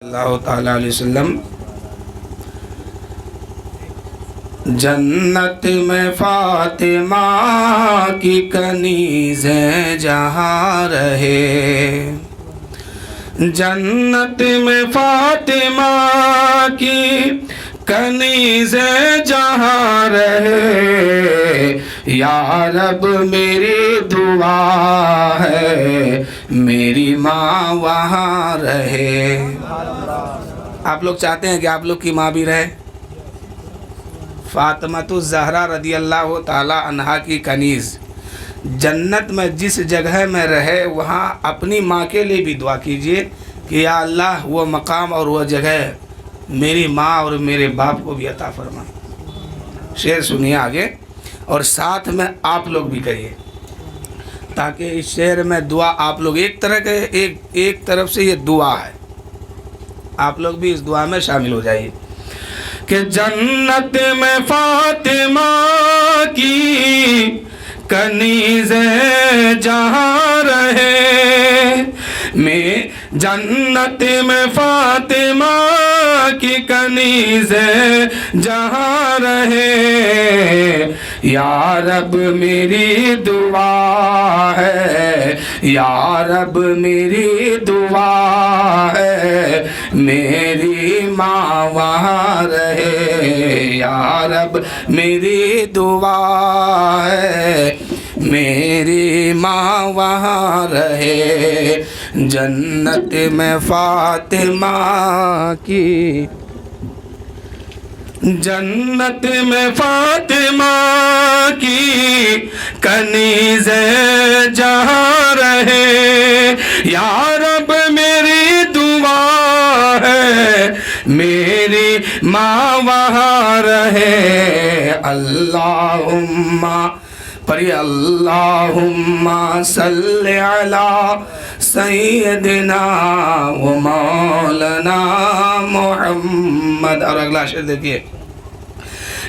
اللہ تعالیٰ علیہ وسلم جنت میں فاطمہ کی کنیزیں جہاں رہے، جنت میں فاطمہ کی کنیزیں جہاں رہے، یا رب میری دعا ہے میری ماں وہاں رہے۔ آپ لوگ چاہتے ہیں کہ آپ لوگ کی ماں بھی رہے؟ فاطمۃ الزہرا رضی اللہ تعالی عنہا کی کنیز جنت میں جس جگہ میں رہے وہاں اپنی ماں کے لیے بھی دعا کیجئے کہ یا اللہ وہ مقام اور وہ جگہ میری ماں اور میرے باپ کو بھی عطا فرما۔ شعر سنیے آگے اور ساتھ میں آپ لوگ بھی کہیے تاکہ اس شعر میں دعا آپ لوگ ایک طرف سے یہ دعا ہے، آپ لوگ بھی اس دعا میں شامل ہو جائیے کہ جنت میں فاطمہ کی کنیزیں جہاں رہے، میں جنت میں فاطمہ کی کنیزیں جہاں رہے، یا رب میری دعا ہے، یا رب میری دعا ہے میری ماں وہاں رہے، یا رب میری دعا ہے میری ماں وہاں رہے، جنت میں فاطمہ کی جنت میں فاطمہ کی کنیزیں جہاں رہے، یا رب میری دعا ہے میری ماں وہاں رہے۔ اللہم پڑھیے اللہم صلی علی سیدنا و مولانا محمد۔ اور اگلا شعر دیکھیے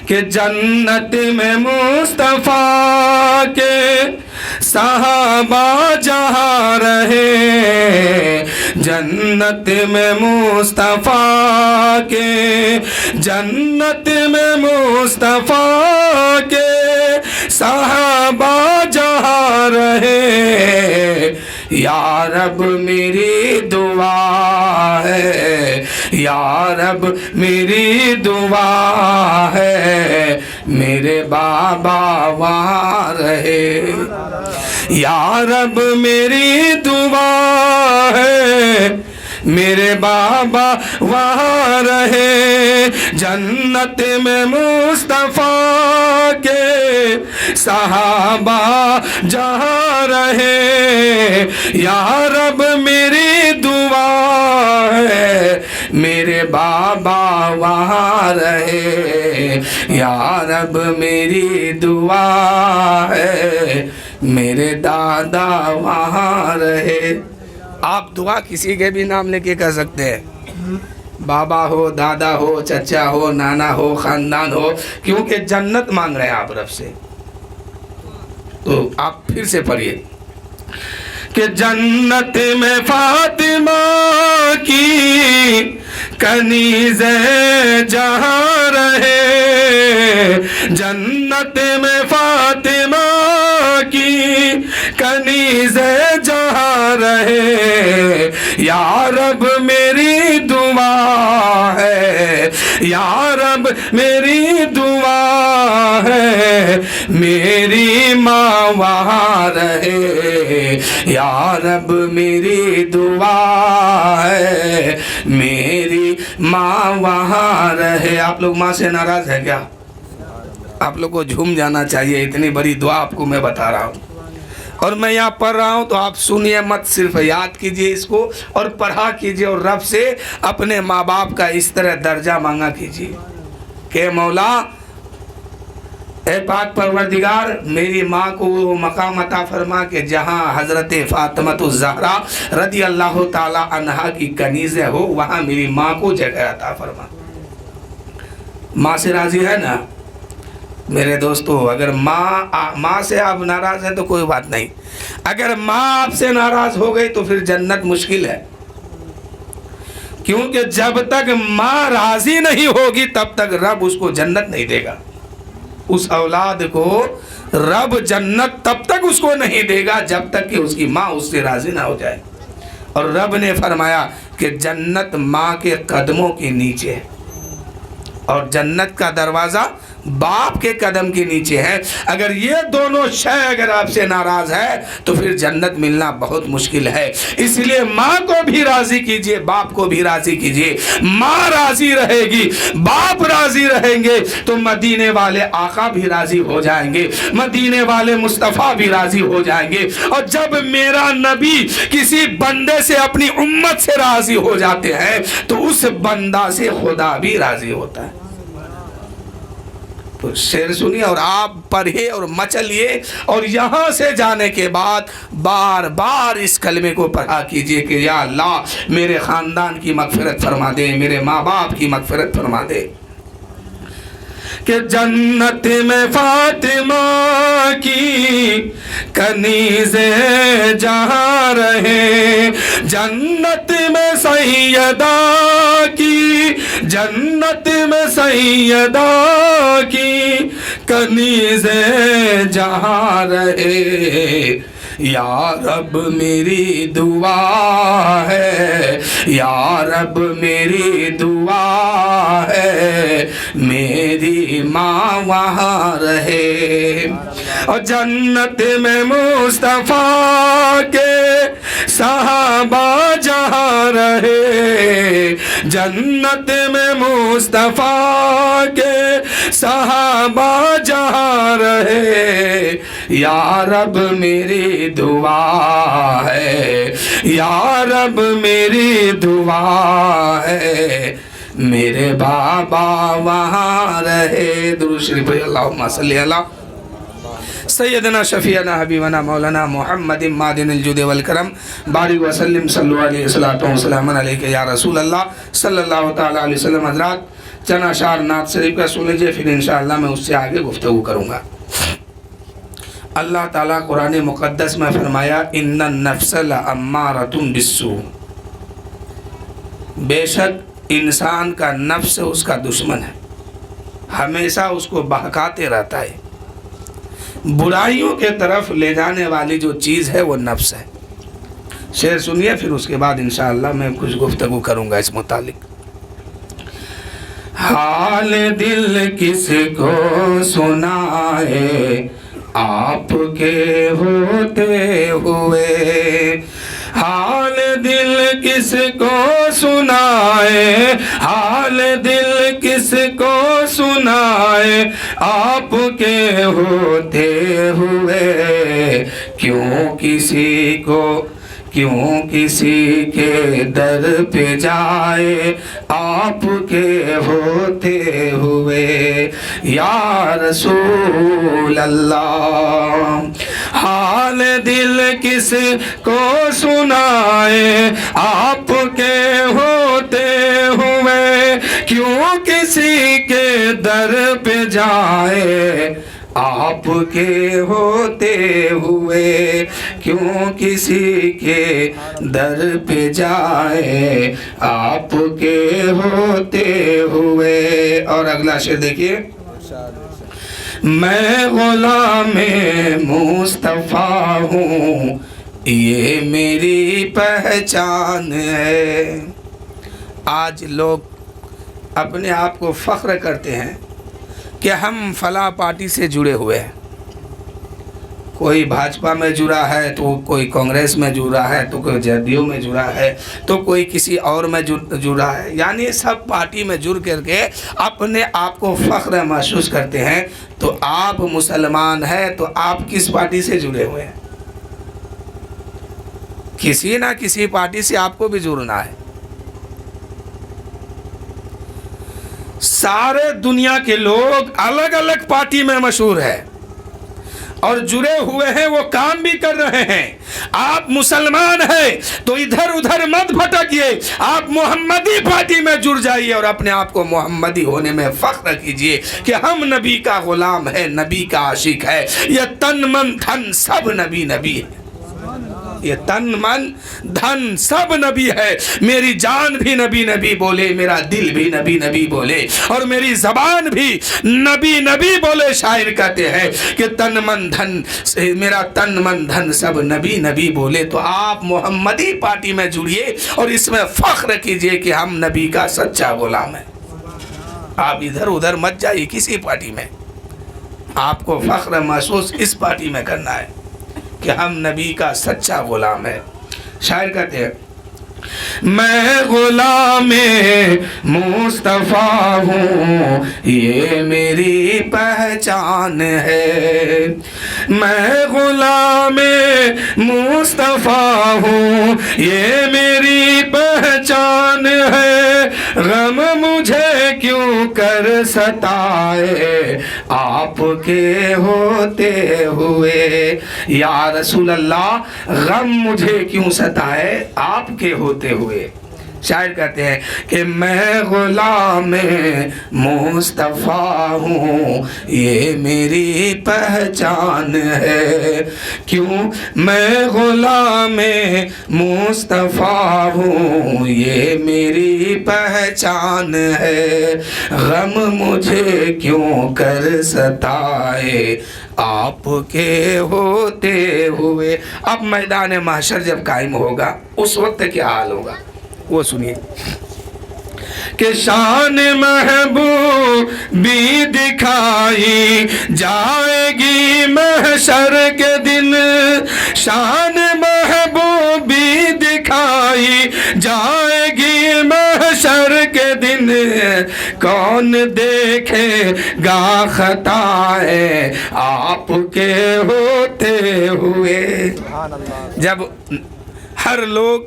کہ جنت میں مصطفیٰ کے صحابہ جہاں رہے، جنت میں مصطفیٰ کے جنت میں مصطفیٰ کے صحابہ جہاں رہے، یا رب میری دعا ہے، یا رب میری دعا ہے میرے بابا وہاں رہے، یا رب میری دعا ہے میرے بابا وہاں رہے، جنت میں مصطفیٰ کے صحابہ جہاں رہے، یا رب میری دعا ہے میرے بابا وہاں رہے، یا رب میری دعا ہے میرے دادا وہاں رہے۔ آپ دعا کسی کے بھی نام لے کے کر سکتے ہیں، بابا ہو، دادا ہو، چچا ہو، نانا ہو، خاندان ہو، کیونکہ جنت مانگ رہے ہیں آپ رب سے۔ تو آپ پھر سے پڑھیے کہ جنت میں فاطمہ کی کنیزیں جہاں رہے، جنت میں فاطمہ کی کنیزیں جہاں رہے، یا رب میری دعا ہے، یا رب میری دعا ہے میری ماں وہاں رہے، یا رب میری دعا ہے میری ماں وہاں رہے۔ آپ لوگ ماں سے ناراض ہے کیا؟ آپ لوگ کو جھوم جانا چاہیے، اتنی بڑی دعا آپ کو میں بتا رہا ہوں اور میں یہاں پڑھ رہا ہوں تو آپ سنیے مت، صرف یاد کیجئے اس کو اور پڑھا کیجئے اور رب سے اپنے ماں باپ کا اس طرح درجہ مانگا کیجئے کہ مولا اے پاک پروردگار میری ماں کو وہ مقام عطا فرما کہ جہاں حضرت فاطمۃ الزہرا رضی اللہ تعالی عنہا کی کنیزیں ہو وہاں میری ماں کو جگہ عطا فرما۔ ماں سے راضی ہے نا میرے دوستو؟ اگر ماں سے آپ ناراض ہیں تو کوئی بات نہیں، اگر ماں آپ سے ناراض ہو گئی تو پھر جنت مشکل ہے، کیونکہ جب تک ماں راضی نہیں ہوگی تب تک رب اس کو جنت نہیں دے گا. اس اولاد کو رب جنت تب تک اس کو نہیں دے گا جب تک کہ اس کی ماں اس سے راضی نہ ہو جائے. اور رب نے فرمایا کہ جنت ماں کے قدموں کے نیچے ہے اور جنت کا دروازہ باپ کے قدم کے نیچے ہے. اگر یہ دونوں شے اگر آپ سے ناراض ہے تو پھر جنت ملنا بہت مشکل ہے. اس لیے ماں کو بھی راضی کیجئے, باپ کو بھی راضی کیجئے. ماں راضی رہے گی, باپ راضی رہیں گے تو مدینے والے آقا بھی راضی ہو جائیں گے, مدینے والے مصطفیٰ بھی راضی ہو جائیں گے. اور جب میرا نبی کسی بندے سے اپنی امت سے راضی ہو جاتے ہیں تو اس بندہ سے خدا بھی راضی ہوتا ہے. تو شعر سنیے اور آپ پڑھیے اور مچلیے, اور یہاں سے جانے کے بعد بار بار اس کلمے کو پڑھا کیجئے کہ یا اللہ میرے خاندان کی مغفرت فرما دے, میرے ماں باپ کی مغفرت فرما دے. کہ جنت میں فاطمہ کی کنیزیں جہاں رہے, جنت میں سیدہ کی, جنت میں سیدہ کی کنیزیں جہاں رہے. یا رب میری دعا ہے, یا رب میری دعا ہے, میری ماں وہاں رہے. اور جنت میں مصطفیٰ کے صحابہ جہاں رہے, جنت میں مصطفیٰ کے صحابہ جہاں رہے. یا رب میری دعا ہے, یا رب میری دعا ہے, میرے بابا وہاں رہے. درود شریف اللہم صلی اللہ سیدنا شفیعنا حبیبنا مولانا محمد مادن الجود والکرم بارک وسلم صلو علیہ وسلم علیکہ یا رسول اللہ صلی اللہ تعالیٰ علیہ وسلم. حضرات چند اشعار نعت شریف کا سن لیجئے, پھر انشاءاللہ میں اس سے آگے گفتگو کروں گا. اللہ تعالیٰ قرآن مقدس میں فرمایا ان النفس لامارۃ بالسوء, بے شک انسان کا نفس اس کا دشمن ہے, ہمیشہ اس کو بہکاتے رہتا ہے. برائیوں کے طرف لے جانے والی جو چیز ہے وہ نفس ہے. شعر سنیے پھر اس کے بعد انشاءاللہ میں کچھ گفتگو کروں گا اس متعلق. حال دل کس کو سنائے آپ کے ہوتے ہوئے, حال دل کس کو سنائے, حال دل کس کو سنائے آپ کے ہوتے ہوئے. کیوں کسی کے در پہ جائے آپ کے ہوتے ہوئے. یا رسول اللہ حال دل کس کو سنائے آپ کے ہوتے ہوئے, کیوں کسی کے در پہ جائے آپ کے ہوتے ہوئے, کیوں کسی کے در پہ جائے آپ کے ہوتے ہوئے. اور اگلا شعر دیکھیے. میں غلام مصطفیٰ ہوں یہ میری پہچان ہے. آج لوگ اپنے آپ کو فخر کرتے ہیں کہ ہم فلاں پارٹی سے جڑے ہوئے ہیں. کوئی بھاجپا میں جڑا ہے تو کوئی کانگریس میں جڑا ہے تو کوئی جے ڈی یو میں جڑا ہے تو کوئی کسی اور میں جڑا ہے. یعنی سب پارٹی میں جڑ کر کے اپنے آپ کو فخر محسوس کرتے ہیں. تو آپ مسلمان ہیں تو آپ کس پارٹی سے جڑے ہوئے ہیں؟ کسی نہ کسی پارٹی سے آپ کو بھی جڑنا ہے. سارے دنیا کے لوگ الگ الگ پارٹی میں مشہور ہیں اور جڑے ہوئے ہیں, وہ کام بھی کر رہے ہیں. آپ مسلمان ہیں تو ادھر ادھر مت بھٹکیے, آپ محمدی پارٹی میں جڑ جائیے اور اپنے آپ کو محمدی ہونے میں فخر کیجئے کہ ہم نبی کا غلام ہے, نبی کا عاشق ہے. یہ تن من دھن سب نبی نبی ہے. یہ تن من دھن سب نبی ہے. میری جان بھی نبی نبی بولے, میرا دل بھی نبی نبی بولے, اور میری زبان بھی نبی نبی بولے. شاعر کہتے ہیں کہ تن من دھن, میرا تن من دھن سب نبی نبی بولے. تو آپ محمدی پارٹی میں جڑیے اور اس میں فخر کیجئے کہ ہم نبی کا سچا غلام ہیں. آپ ادھر ادھر مت جائیے کسی پارٹی میں, آپ کو فخر محسوس اس پارٹی میں کرنا ہے کہ ہم نبی کا سچا غلام ہے. شاعر کہتے ہیں میں غلام مصطفیٰ ہوں یہ میری پہچان ہے. میں غلام مصطفیٰ ہوں یہ میری پہچان ہے. غم مجھے کیوں کر ستائے آپ کے ہوتے ہوئے. یا رسول اللہ غم مجھے کیوں ستائے آپ کے ہوتے ہوئے. شاعر کہتے ہیں کہ میں غلام مصطفیٰ ہوں یہ میری پہچان ہے. کیوں میں غلام مصطفیٰ ہوں یہ میری پہچان ہے. غم مجھے کیوں کر ستائے آپ کے ہوتے ہوئے. اب میدان محشر جب قائم ہوگا اس وقت کیا حال ہوگا وہ سنیے کہ شان محبوبی دکھائی جائے گی محشر کے دن. شان محبوبی دکھائی جائے گی محشر کے دن. کون دیکھے گا خطائیں آپ کے ہوتے ہوئے. جب ہر لوگ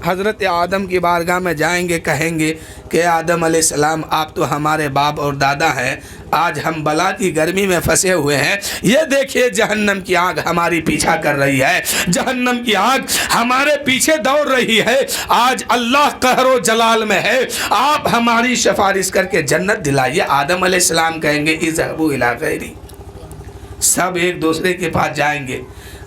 حضرت آدم کی بارگاہ میں جائیں گے کہیں گے کہ آدم علیہ السلام آپ تو ہمارے باپ اور دادا ہیں, آج ہم بلا کی گرمی میں پھنسے ہوئے ہیں. یہ دیکھیے جہنم کی آگ ہماری پیچھا کر رہی ہے, جہنم کی آگ ہمارے پیچھے دوڑ رہی ہے. آج اللہ قہر و جلال میں ہے, آپ ہماری سفارش کر کے جنت دلائیے. آدم علیہ السلام کہیں گے اذهبوا الی غیری. سب ایک دوسرے کے پاس جائیں گے.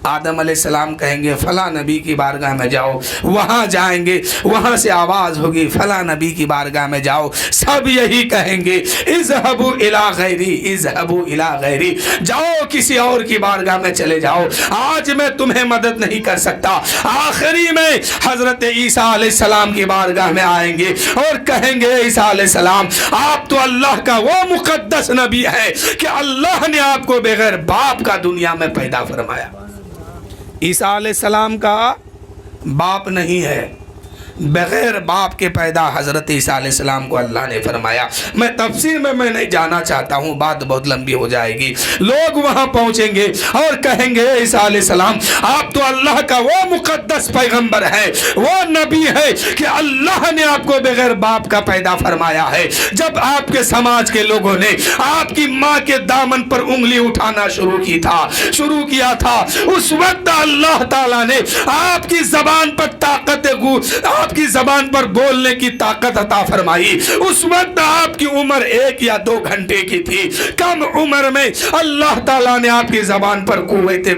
آدم علیہ السلام کہیں گے فلاں نبی کی بارگاہ میں جاؤ. وہاں جائیں گے, وہاں سے آواز ہوگی فلاں نبی کی بارگاہ میں جاؤ. سب یہی کہیں گے اذهبوا الی غیری, اذهبوا الی غیری. جاؤ کسی اور کی بارگاہ میں چلے جاؤ, آج میں تمہیں مدد نہیں کر سکتا. آخری میں حضرت عیسیٰ علیہ السلام کی بارگاہ میں آئیں گے اور کہیں گے عیسیٰ علیہ السلام آپ تو اللہ کا وہ مقدس نبی ہے کہ اللہ نے آپ کو بغیر باپ کا دنیا میں پیدا فرمایا. عیسیٰ علیہ السلام کا باپ نہیں ہے, بغیر باپ کے پیدا حضرت عیسیٰ علیہ السلام کو اللہ نے فرمایا. میں تفسیر میں نہیں جانا چاہتا ہوں, بات بہت لمبی ہو جائے گی. لوگ وہاں پہنچیں گے اور کہیں گے عیسیٰ علیہ السلام آپ تو اللہ کا وہ مقدس پیغمبر ہے, وہ نبی ہے کہ اللہ نے آپ کو بغیر باپ کا پیدا فرمایا ہے. جب آپ کے سماج کے لوگوں نے آپ کی ماں کے دامن پر انگلی اٹھانا شروع کیا تھا اس وقت اللہ تعالیٰ نے آپ کی زبان پر آپ کی زبان پر بولنے کی طاقت عطا فرمائی. اس وقت آپ کی عمر 1 یا 2 گھنٹے کی تھی. کم عمر میں اللہ تعالیٰ نے آپ کی زبان پر قوت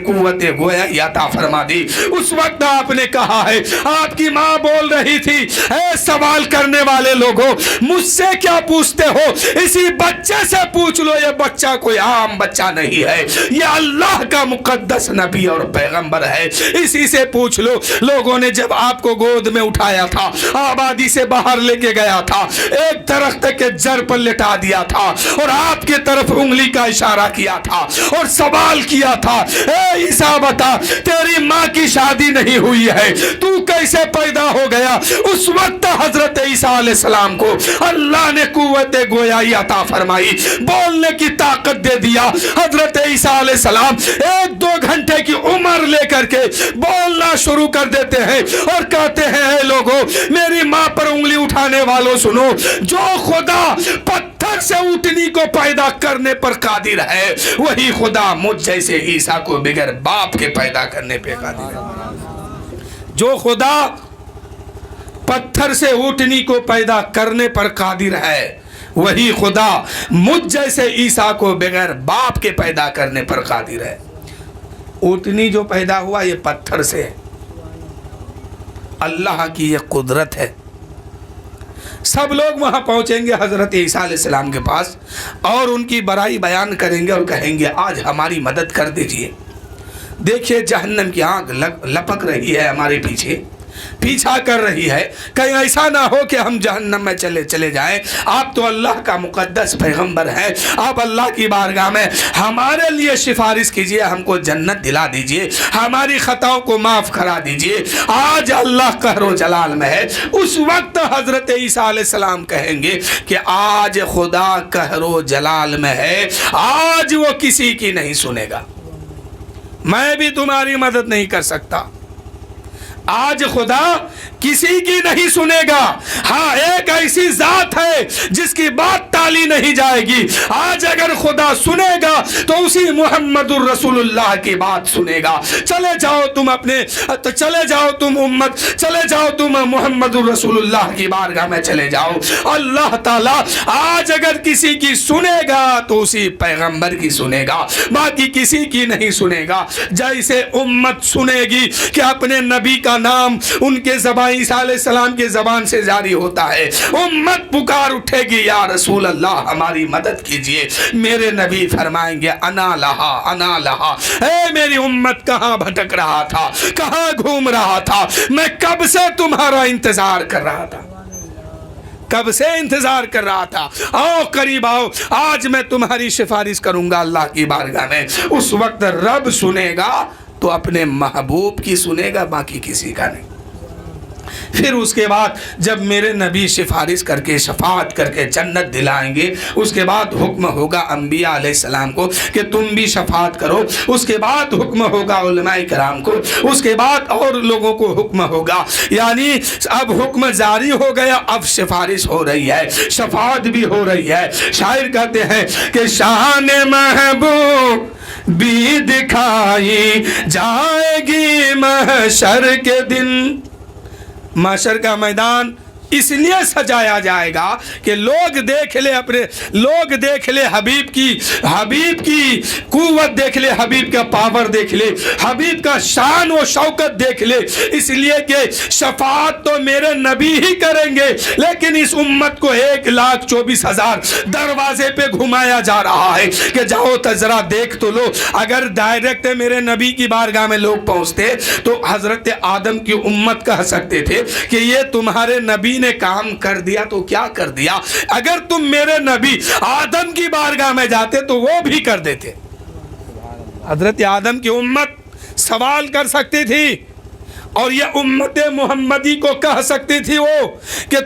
گویا عطا فرما دی. اس وقت آپ نے کہا ہے, آپ کی ماں بول رہی تھی اے سوال کرنے والے لوگوں مجھ سے کیا پوچھتے ہو, اسی بچے سے پوچھ لو. یہ بچہ کوئی عام بچہ نہیں ہے, یہ اللہ کا مقدس نبی اور پیغمبر ہے, اسی سے پوچھ لو. لوگوں نے جب آپ کو گود میں اٹھایا تھا, آبادی سے باہر لے کے گیا تھا, ایک درخت کے جڑ پر لٹا دیا تھا اور آپ کے طرف انگلی کا اشارہ کیا تھا اور سوال کیا تھا اے عیسیٰ بتا تیری ماں کی شادی نہیں ہوئی ہے, تو کیسے پیدا ہو گیا. اس وقت حضرت عیسیٰ علیہ السلام کو اللہ نے قوت گویائی عطا فرمائی, بولنے کی طاقت دے دیا. حضرت عیسیٰ علیہ السلام 1-2 گھنٹے کی عمر لے کر کے بولنا شروع کر دیتے ہیں اور کہتے ہیں اے لوگوں میری ماں پر انگلی اٹھانے والوں سنو, جو خدا پتھر سے اونٹنی کو پیدا کرنے پر قادر ہے وہی خدا مجھ جیسے عیسیٰ کو بغیر باپ کے پیدا کرنے پہ قادر ہے. جو خدا پتھر سے اونٹنی کو پیدا کرنے پر قادر ہے وہی خدا مجھ جیسے عیسیٰ کو بغیر باپ کے پیدا کرنے پر قادر ہے. اونٹنی جو پیدا ہوا یہ پتھر سے, अल्लाह की ये कुदरत है। सब लोग वहाँ पहुँचेंगे हज़रत ईसा अलैहिस्सलाम के पास और उनकी बड़ाई बयान करेंगे और कहेंगे आज हमारी मदद कर दीजिए। देखिए जहन्नम की आग लपक रही है, हमारे पीछे पीछा कर रही है, कहीं ऐसा ना हो कि हम जहन्नम में चले जाएं। आप तो अल्लाह का मुक़द्दस पैगंबर हैं, आप अल्लाह की बारगाह में हमारे लिए सिफारिश कीजिए, हमको जन्नत दिला दीजिए, हमारी ख़ताओं को माफ़ करा दीजिए। आज अल्लाह कहरो जलाल में है। उस वक्त हज़रत ईसा अलैहिस्सलाम कहेंगे कि आज खुदा कहरो जलाल में है, आज वो किसी की नहीं सुनेगा, मैं भी तुम्हारी मदद नहीं कर सकता, आज खुदा किसी की नहीं सुनेगा। हाँ, एक ऐसी जात है जिसकी बात टाली नहीं जाएगी। आज अगर खुदा सुनेगा तो उसी मुहम्मदुर रसूलुल्लाह की बात सुनेगा। चले जाओ तुम अपने, तो चले जाओ तुम उम्मत, चले जाओ तुम मुहम्मदुर रसूलुल्लाह की बारगाह में चले जाओ। अल्लाह ताला आज अगर किसी की सुनेगा तो उसी पैगंबर की सुनेगा, बाकी किसी की नहीं सुनेगा। जैसे उम्मत सुनेगी कि अपने नबी का नाम उनके ज़बान ईसा अलैहिस्सलाम के ज़बान से जारी होता है, उम्मत पुकार उठेगी या रसूल अल्लाह हमारी मदद कीजिए। मेरे नबी फरमाएंगे अना लहा अना लहा। ए मेरी उम्मत कहाँ भटक रहा था, कहाँ घूम रहा था, मैं कब से तुम्हारा इंतजार कर रहा था, कब से इंतजार कर रहा था। आओ करीब आओ, आज मैं तुम्हारी सिफारिश करूंगा अल्लाह की बारगाह में। उस वक्त रब सुनेगा तो अपने महबूब की सुनेगा, बाकी किसी का नहीं। फिर उसके बाद जब मेरे नबी सिफारिश करके शफाअत करके जन्नत दिलाएंगे, उसके बाद हुक्म होगा अंबिया अलैहिस्सलाम को कि तुम भी शफाअत करो। उसके बाद हुक्म होगा उलमाए कराम को, उसके बाद और लोगों को हुक्म होगा। यानी अब हुक्म जारी हो गया, अब सिफारिश हो रही है, शफाअत भी हो रही है। शायर कहते हैं कि शान महबूब भी दिखाई जाएगी महशर के दिन। महशर का मैदान इसलिए सजाया जाएगा कि लोग देख ले अपने, लोग देख ले हबीब की कुव्वत देख ले, हबीब का पावर देख ले, हबीब का शान व शौकत देख ले। इसलिए कि शफाअत तो मेरे नबी ही करेंगे, लेकिन इस उम्मत को 1,24,000 दरवाजे पे घुमाया जा रहा है कि जाओ तो जरा देख तो लो। अगर डायरेक्ट मेरे नबी की बारगाह में लोग पहुंचते तो हजरत आदम की उम्मत कह सकते थे कि ये तुम्हारे नबी ने काम कर दिया तो क्या कर दिया। अगर तुम मेरे नबी आदम की बारगाह में जाते तो वो भी कर देते। हजरत आदम की उम्मत सवाल कर सकती थी और ये उम्मत मोहम्मदी को कह सकती थी वो कि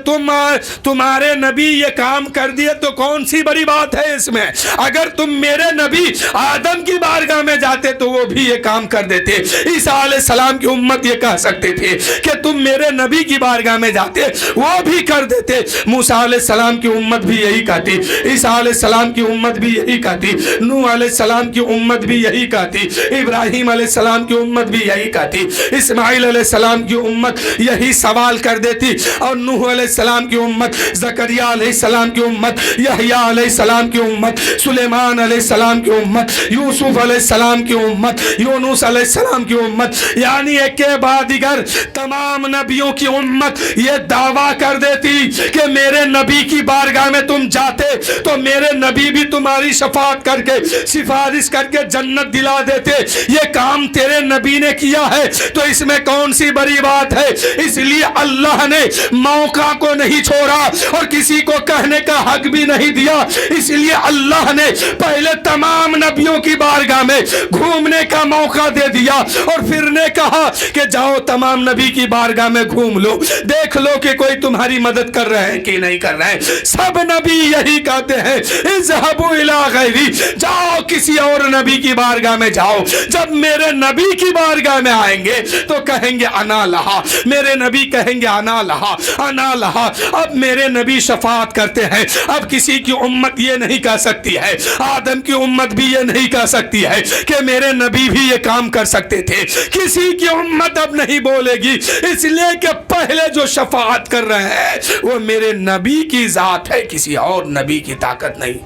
तुम्हारे नबी ये काम कर दिए तो कौन सी बड़ी बात है इसमें। अगर तुम मेरे नबी आदम की बारगाह में जाते तो वो भी ये काम कर देते। ईसा अलैहिस्सलाम की उम्मत ये कह सकते थे कि तुम मेरे नबी की बारगाह में जाते, वो भी कर देते। मूसा अलैहिस्सलाम की उम्मत भी यही कहती, ईसा अलैहिस्सलाम की उम्मत भी यही कहती, नूह अलैहिस्सलाम की उम्मत भी यही कहती, इब्राहिम अलैहिस्सलाम की उम्मत भी यही कहती, इस्माइल अलैहिस्सलाम की उम्मत यही सवाल कर देती, और नूह अलैहिस्सलाम की उम्मत, ज़करिया अलैहिस्सलाम की उम्मत, यहया अलैहिस्सलाम की उम्मत, सुलेमान अलैहिस्सलाम की उम्मत, यूसुफ अलैहिस्सलाम की उम्मत, यूनुस अलैहिस्सलाम की उम्मत, यानी एक के बाद दिगर तमाम नबियों की उम्मत ये दावा कर देती कि मेरे नबी की बारगाह में तुम जाते तो मेरे नबी भी तुम्हारी शफाअत करके सिफारिश करके जन्नत दिला देते। ये काम तेरे नबी ने किया है तो इसमें कौन सी बड़ी बात है। इसलिए अल्लाह ने मौका को नहीं छोड़ा और किसी को कहने का हक भी नहीं दिया। इसलिए अल्लाह ने पहले तमाम नबियों की बारगाह में घूमने का मौका दे दिया और फिर ने कहा कि जाओ तमाम नबी की बारगाह में घूम लो, देख लो कि कोई तुम्हारी मदद कर रहे हैं कि नहीं कर रहे हैं। सब नबी यही कहते हैं इज़हबू इला गैरी, जाओ किसी और नबी की बारगाह में जाओ। जब मेरे नबी की बारगाह में आएंगे तो कहेंगे अना लहा, मेरे नबी कहेंगे अना लहा अना लहा। अब मेरे नबी शफाअत करते हैं, अब किसी की उम्मत ये नहीं कह सकती है, आदम की उम्मत भी ये नहीं कह सकती है कि मेरे नबी भी ये काम कर सकते थे। किसी की उम्मत अब नहीं बोलेगी, इसलिए कि पहले जो शफाअत कर रहे हैं वो मेरे नबी की जात है, किसी और नबी की ताकत नहीं।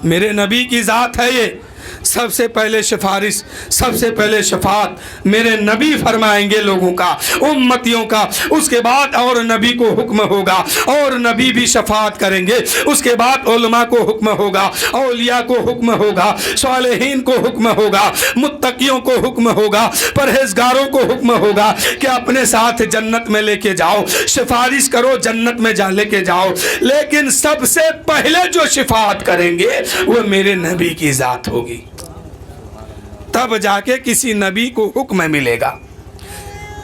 मेरे नबी की जात है ये। सबसे पहले सिफारिश, सबसे पहले शफात मेरे नबी फरमाएंगे लोगों का, उम्मतियों का। उसके बाद और नबी को हुक्म होगा और नबी भी शफात करेंगे। उसके बाद उलमा को हुक्म होगा, औलिया को हुक्म होगा, सालेहीन को हुक्म होगा, मुत्तकियों को हुक्म होगा, परहेजगारों को हुक्म होगा कि अपने साथ जन्नत में लेके जाओ, सिफारिश करो, जन्नत में जा लेके जाओ। लेकिन सबसे पहले जो शफात करेंगे वो मेरे नबी की जात होगी, तब जाके किसी नबी को हुक्म मिलेगा।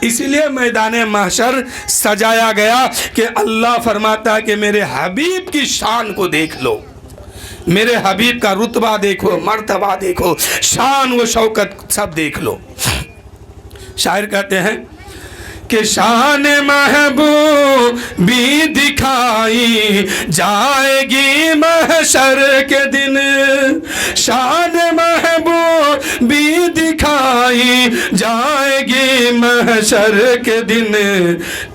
इसलिए मैदान महशर सजाया गया कि अल्लाह फरमाता है कि मेरे हबीब की शान को देख लो, मेरे हबीब का रुतबा देखो, मर्तबा देखो, शान व शौकत सब देख लो। शायर कहते हैं कि शान महबूबी दिखाई जाएगी महशर के दिन, शान महबूबी दिखाई जाएगी महशर के दिन।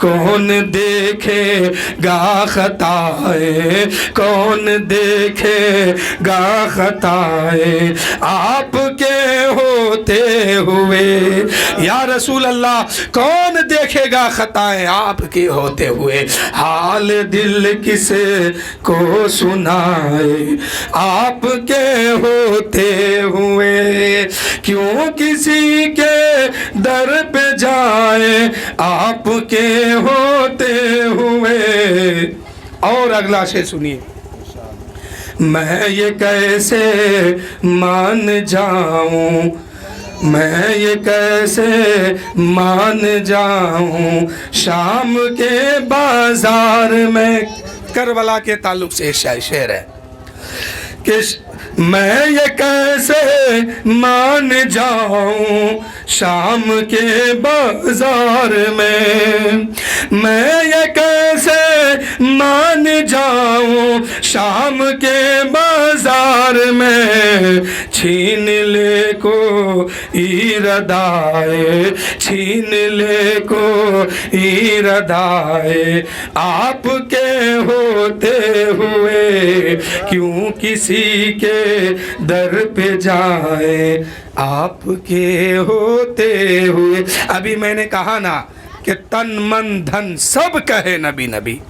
कौन देखेगा खताए, कौन देखेगा खताए आपके होते हुए। या रसूल अल्लाह, कौन देखेगा खताएं आपके होते हुए। हाल दिल किसे को सुनाए आपके होते हुए। क्यों किसी के दर पे जाए आपके होते हुए। और अगला शेर सुनिए, मैं ये कैसे मान जाऊं, मैं ये कैसे मान जाऊं शाम के बाजार में। करबला के ताल्लुक से शेर है कि मैं ये कैसे मान जाऊं शाम के बाजार में, मैं ये कैसे मान जाऊं शाम के बाजार में। छीन ले को इरदाए, छीन ले को इरदाए आपके होते हुए। क्यों किसी के दर पे जाए आपके होते हुए। अभी मैंने कहा ना कि तन मन धन सब कहे नबी नबी।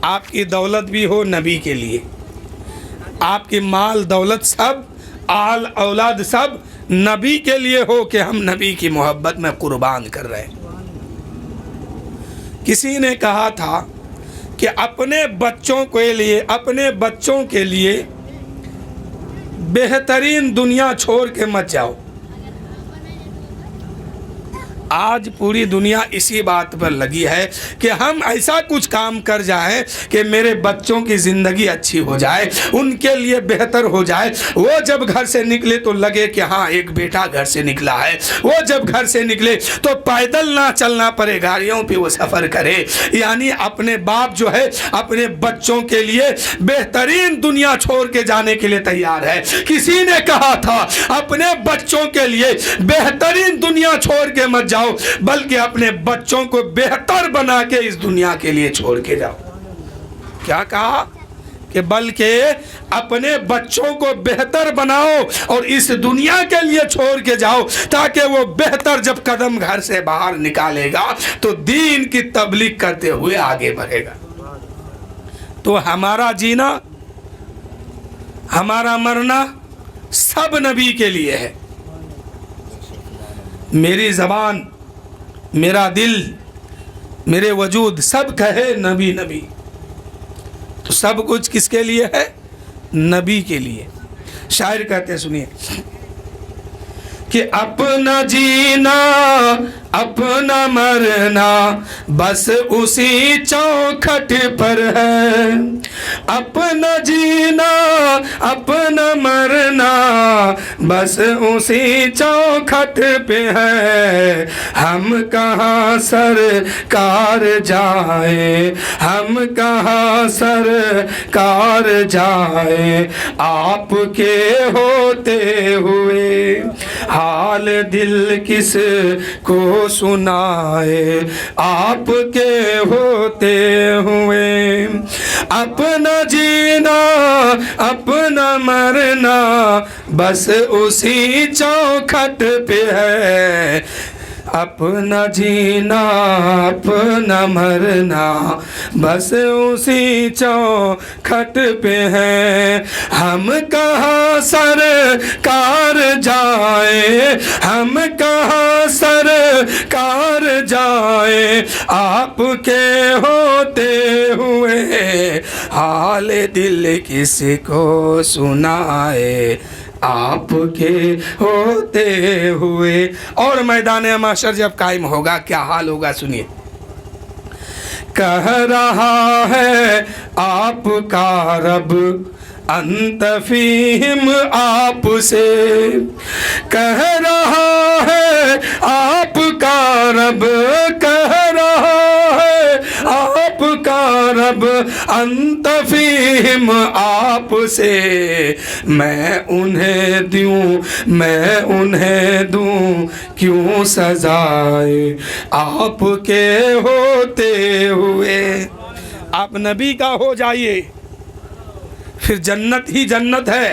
आपकी दौलत भी हो नबी के लिए, आपकी माल दौलत सब, आल औलाद सब नबी के लिए हो कि हम नबी की मोहब्बत में कुर्बान कर रहे हैं। किसी ने कहा था कि अपने बच्चों के लिए, अपने बच्चों के लिए बेहतरीन दुनिया छोड़ के मत जाओ। आज पूरी दुनिया इसी बात पर लगी है कि हम ऐसा कुछ काम कर जाएं कि मेरे बच्चों की ज़िंदगी अच्छी हो जाए, उनके लिए बेहतर हो जाए। वो जब घर से निकले तो लगे कि हाँ एक बेटा घर से निकला है। वो जब घर से निकले तो पैदल ना चलना पड़े, गाड़ियों पे वो सफ़र करे। यानी अपने बाप जो है अपने बच्चों के लिए बेहतरीन दुनिया छोड़ के जाने के लिए तैयार है। किसी ने कहा था अपने बच्चों के लिए बेहतरीन दुनिया छोड़ के मत जाओ, बल्कि अपने बच्चों को बेहतर बना के इस दुनिया के लिए छोड़ के जाओ। क्या कहा कि बल्कि अपने बच्चों को बेहतर बनाओ और इस दुनिया के लिए छोड़ के जाओ, ताकि वो बेहतर जब कदम घर से बाहर निकालेगा तो दीन की तबलीग करते हुए आगे बढ़ेगा। तो हमारा जीना, हमारा मरना सब नबी के लिए है। मेरी ज़बान, मेरा दिल, मेरे वजूद सब कहे नबी नबी। तो सब कुछ किसके लिए है? नबी के लिए। शायर कहते हैं, सुनिए कि अपना जीना अपना मरना बस उसी चौखट पर है। अपना जीना अपना मरना बस उसी चौखट पे है। हम कहाँ सरकार जाए, हम कहाँ सरकार जाए आपके होते हुए। हाल दिल किस को सुनाए आपके होते हुए। अपना जीना अपना मरना बस उसी चौखट पे है अपना जीना अपना मरना, बस उसी चौखट पे है। हम कहाँ सरकार जाए, हम कहाँ सरकार जाए, आपके होते हुए हाल दिल किसी को सुनाए, आपके होते हुए। और मैदान महशर जब कायम होगा क्या हाल होगा सुनिए। कह रहा है आपका रब अंत फीहिम आपसे, कह रहा है आपका रब, कह रहा है आपका रब अंत फीहिम आपसे, मैं उन्हें दूं क्यों सजाए आपके होते हुए। आप नबी का हो जाइए फिर जन्नत ही जन्नत है।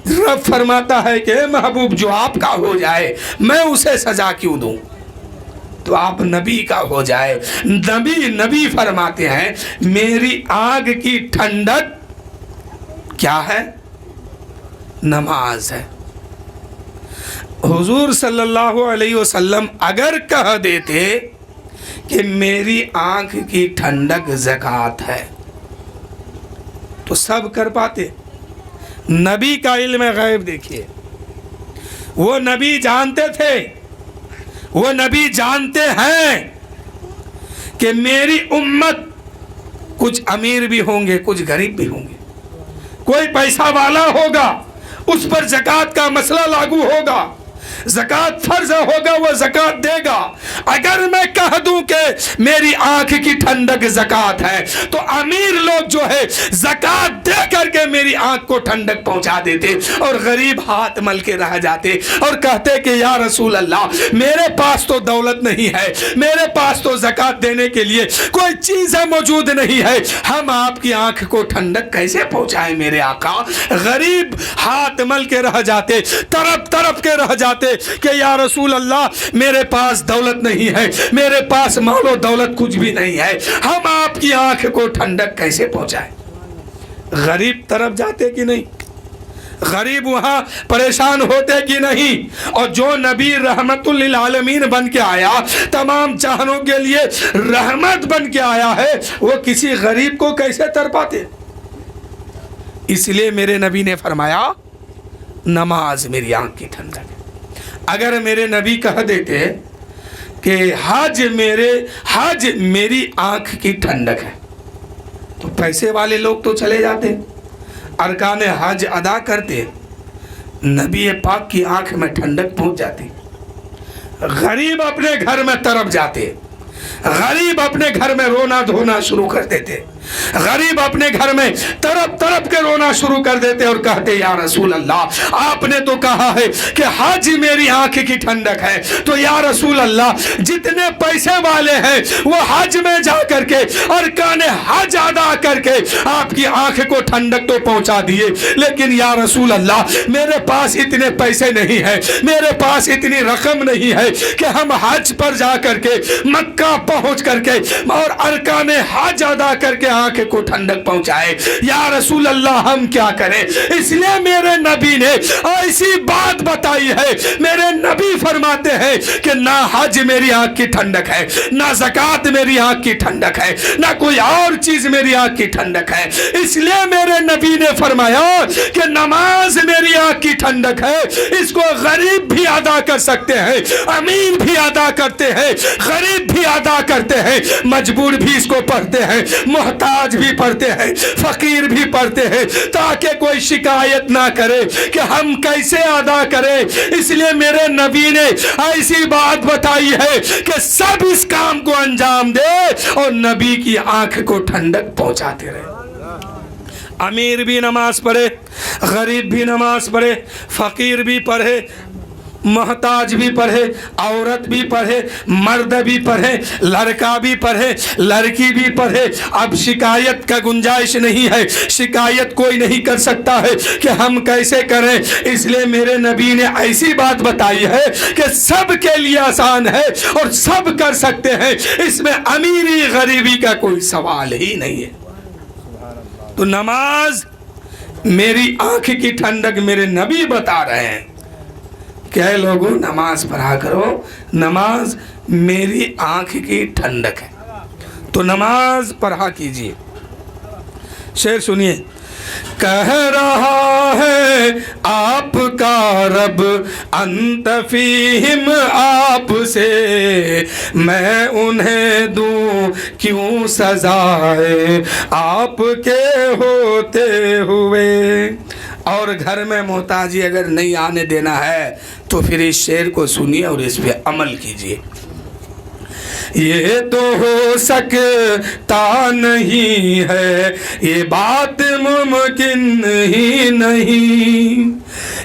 रब फरमाता है कि महबूब जो आपका हो जाए मैं उसे सजा क्यों दूं, तो आप नबी का हो जाए। नबी फरमाते हैं मेरी आग की ठंडक क्या है, नमाज है। हुजूर सल्लल्लाहु अलैहि वसल्लम अगर कह देते कि मेरी आंख की ठंडक ज़कात है तो सब कर पाते। नबी का इल्म गैब देखिए, वो नबी जानते थे, वो नबी जानते हैं कि मेरी उम्मत कुछ अमीर भी होंगे कुछ गरीब भी होंगे, कोई पैसा वाला होगा उस पर ज़कात का मसला लागू होगा, ज़कात फर्ज होगा वो ज़कात देगा। अगर मैं कह दूं कि मेरी आंख की ठंडक ज़कात है तो अमीर लोग जो है ज़कात दे करके मेरी आंख को ठंडक पहुंचा देते और गरीब हाथ मल के रह जाते और कहते कि या रसूल अल्लाह मेरे पास तो दौलत नहीं है, मेरे पास तो ज़कात देने के लिए कोई चीज़ मौजूद नहीं है, हम आपकी आंख को ठंडक कैसे पहुंचाएं मेरे आका। गरीब हाथ मल के रह जाते, तरफ के रह जाते कि या रसूल अल्लाह मेरे पास दौलत नहीं है, मेरे पास मालो दौलत कुछ भी नहीं है, हम आपकी आंख को ठंडक कैसे पहुंचाएं। गरीब तरफ जाते कि नहीं, गरीब वहां परेशान होते कि नहीं। और जो नबी रहमतुल लिल आलमीन बन के आया, तमाम जहानों के लिए रहमत बन के आया है, वो किसी गरीब को कैसे तर पाते। इसलिए मेरे नबी ने फरमाया नमाज मेरी आंख की ठंडक है। अगर मेरे नबी कह देते कि हज मेरी आंख की ठंडक है तो पैसे वाले लोग तो चले जाते, अरकान हज अदा करते, नबी पाक की आंख में ठंडक पहुंच जाती। गरीब अपने घर में तरफ जाते, गरीब अपने घर में रोना धोना शुरू कर देते, गरीब अपने घर में तरफ के रोना शुरू कर देते और कहते या रसूल अल्लाह आपने तो कहा है कि हज मेरी आंख की ठंडक है, तो या रसूल अल्लाह जितने पैसे वाले हैं वो हज में जा करके और काने हज अदा करके आपकी आंख को ठंडक तो पहुंचा दिए, लेकिन या रसूल अल्लाह मेरे पास इतने पैसे नहीं है, मेरे पास इतनी रकम नहीं है कि हम हज पर जा करके मक्का पहुंच करके और अरकान हज अदा करके आंख को ठंडक पहुंचाए। या रसूल अल्लाह हम क्या करें। इसलिए मेरे नबी ने ऐसी बात बताई है, मेरे नबी फरमाते हैं कि ना हज मेरी आंख की ठंडक है, ना ज़कात मेरी आंख की ठंडक है, ना कोई और चीज मेरी आंख की ठंडक है। इसलिए मेरे नबी ने फरमाया कि नमाज मेरी आंख की ठंडक है, इसको गरीब भी अदा कर सकते हैं, अमीर भी अदा करते हैं, गरीब भी अदा करते हैं, मजबूर भी इसको पढ़ते हैं, मोहताज भी पढ़ते हैं, फकीर भी पढ़ते हैं, ताकि कोई शिकायत ना करे कि हम कैसे अदा करें। इसलिए मेरे नबी ने ऐसी बात बताई है कि सब इस काम को अंजाम दे और नबी की आंख को ठंडक पहुंचाते रहे। अमीर भी नमाज पढ़े, गरीब भी नमाज पढ़े, फकीर भी पढ़े, محتاج بھی پڑھے، عورت بھی پڑھے، مرد بھی پڑھے، لڑکا بھی پڑھے، لڑکی بھی پڑھے، اب شکایت کا گنجائش نہیں ہے، شکایت کوئی نہیں کر سکتا ہے کہ ہم کیسے کریں۔ اس لیے میرے نبی نے ایسی بات بتائی ہے کہ سب کے لیے آسان ہے اور سب کر سکتے ہیں، اس میں امیری غریبی کا کوئی سوال ہی نہیں ہے۔ تو نماز میری آنکھ کی ٹھنڈک میرے نبی بتا رہے ہیں کہ اے لوگوں نماز پڑھا کرو، نماز میری آنکھ کی ٹھنڈک ہے، تو نماز پڑھا کیجیے۔ شعر سنیے، کہہ رہا ہے آپ کا رب انت فیہم آپ سے، میں انہیں دوں کیوں سزائے آپ کے ہوتے ہوئے۔ اور گھر میں محتاجی اگر نہیں آنے دینا ہے تو پھر اس شعر کو سنیے اور اس پہ عمل کیجیے۔ یہ تو ہو سکتا نہیں ہے، یہ بات ممکن ہی نہیں،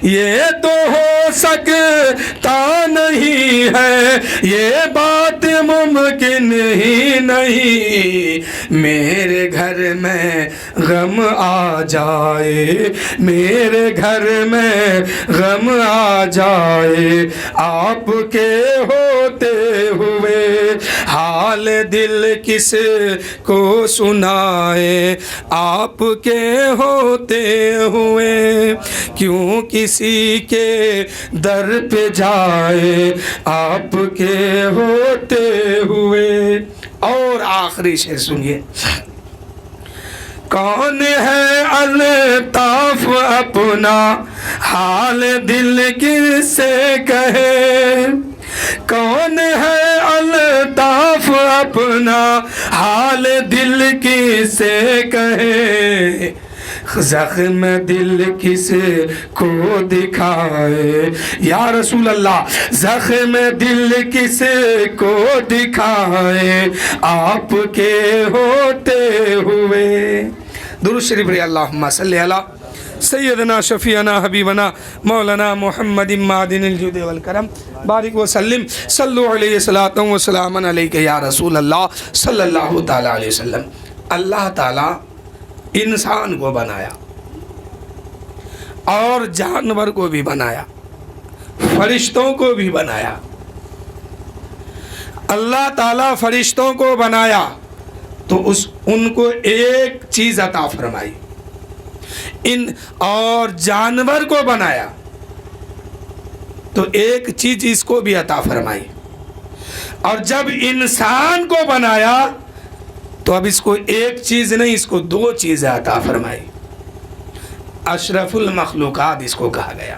یہ تو ہو سکتا نہیں ہے، یہ بات ممکن ہی نہیں، میرے گھر میں غم آ جائے، میرے گھر میں غم آ جائے آپ کے ہوتے ہوئے، حال دل کس کو سنائے آپ کے ہوتے ہوئے، کیوں کسی کے در پہ جائے آپ کے ہوتے ہوئے۔ اور آخری شعر سنیے، کون ہے الطاف اپنا حال دل کس سے کہے، کون ہے الطاف اپنا حال دل کس سے کہے، زخم دل کس کو دکھائے یا رسول اللہ، زخم دل کس کو دکھائے آپ کے ہوتے ہوئے۔ درود شریف پڑھیے، اللہم صلی علی سیدنا شفیعنا حبیبنا مولانا محمد معدن الجود والکرم، بارک وسلم، صلو علیہ صلاۃ و سلام علیک یا رسول اللہ صلی اللہ تعالی علیہ وسلم۔ اللہ تعالیٰ انسان کو بنایا اور جانور کو بھی بنایا، فرشتوں کو بھی بنایا۔ اللہ تعالیٰ فرشتوں کو بنایا تو ان کو ایک چیز عطا فرمائی، اور جانور کو بنایا تو ایک چیز اس کو بھی عطا فرمائی، اور جب انسان کو بنایا تو اب اس کو ایک چیز نہیں، اس کو دو چیزیں عطا فرمائی۔ اشرف المخلوقات اس کو کہا گیا۔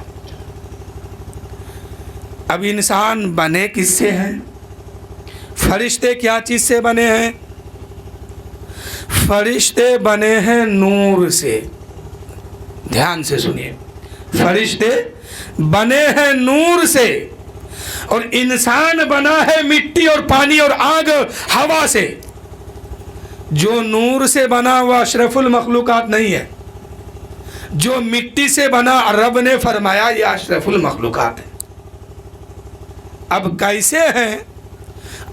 اب انسان بنے کس سے ہیں؟ فرشتے کیا چیز سے بنے ہیں؟ فرشتے بنے ہیں نور سے۔ دھیان سے سنیے، فرشتے بنے ہیں نور سے، اور انسان بنا ہے مٹی اور پانی اور آگ ہوا سے۔ جو نور سے بنا وہ اشرف المخلوقات نہیں ہے، جو مٹی سے بنا رب نے فرمایا یہ اشرف المخلوقات ہے۔ اب کیسے ہیں؟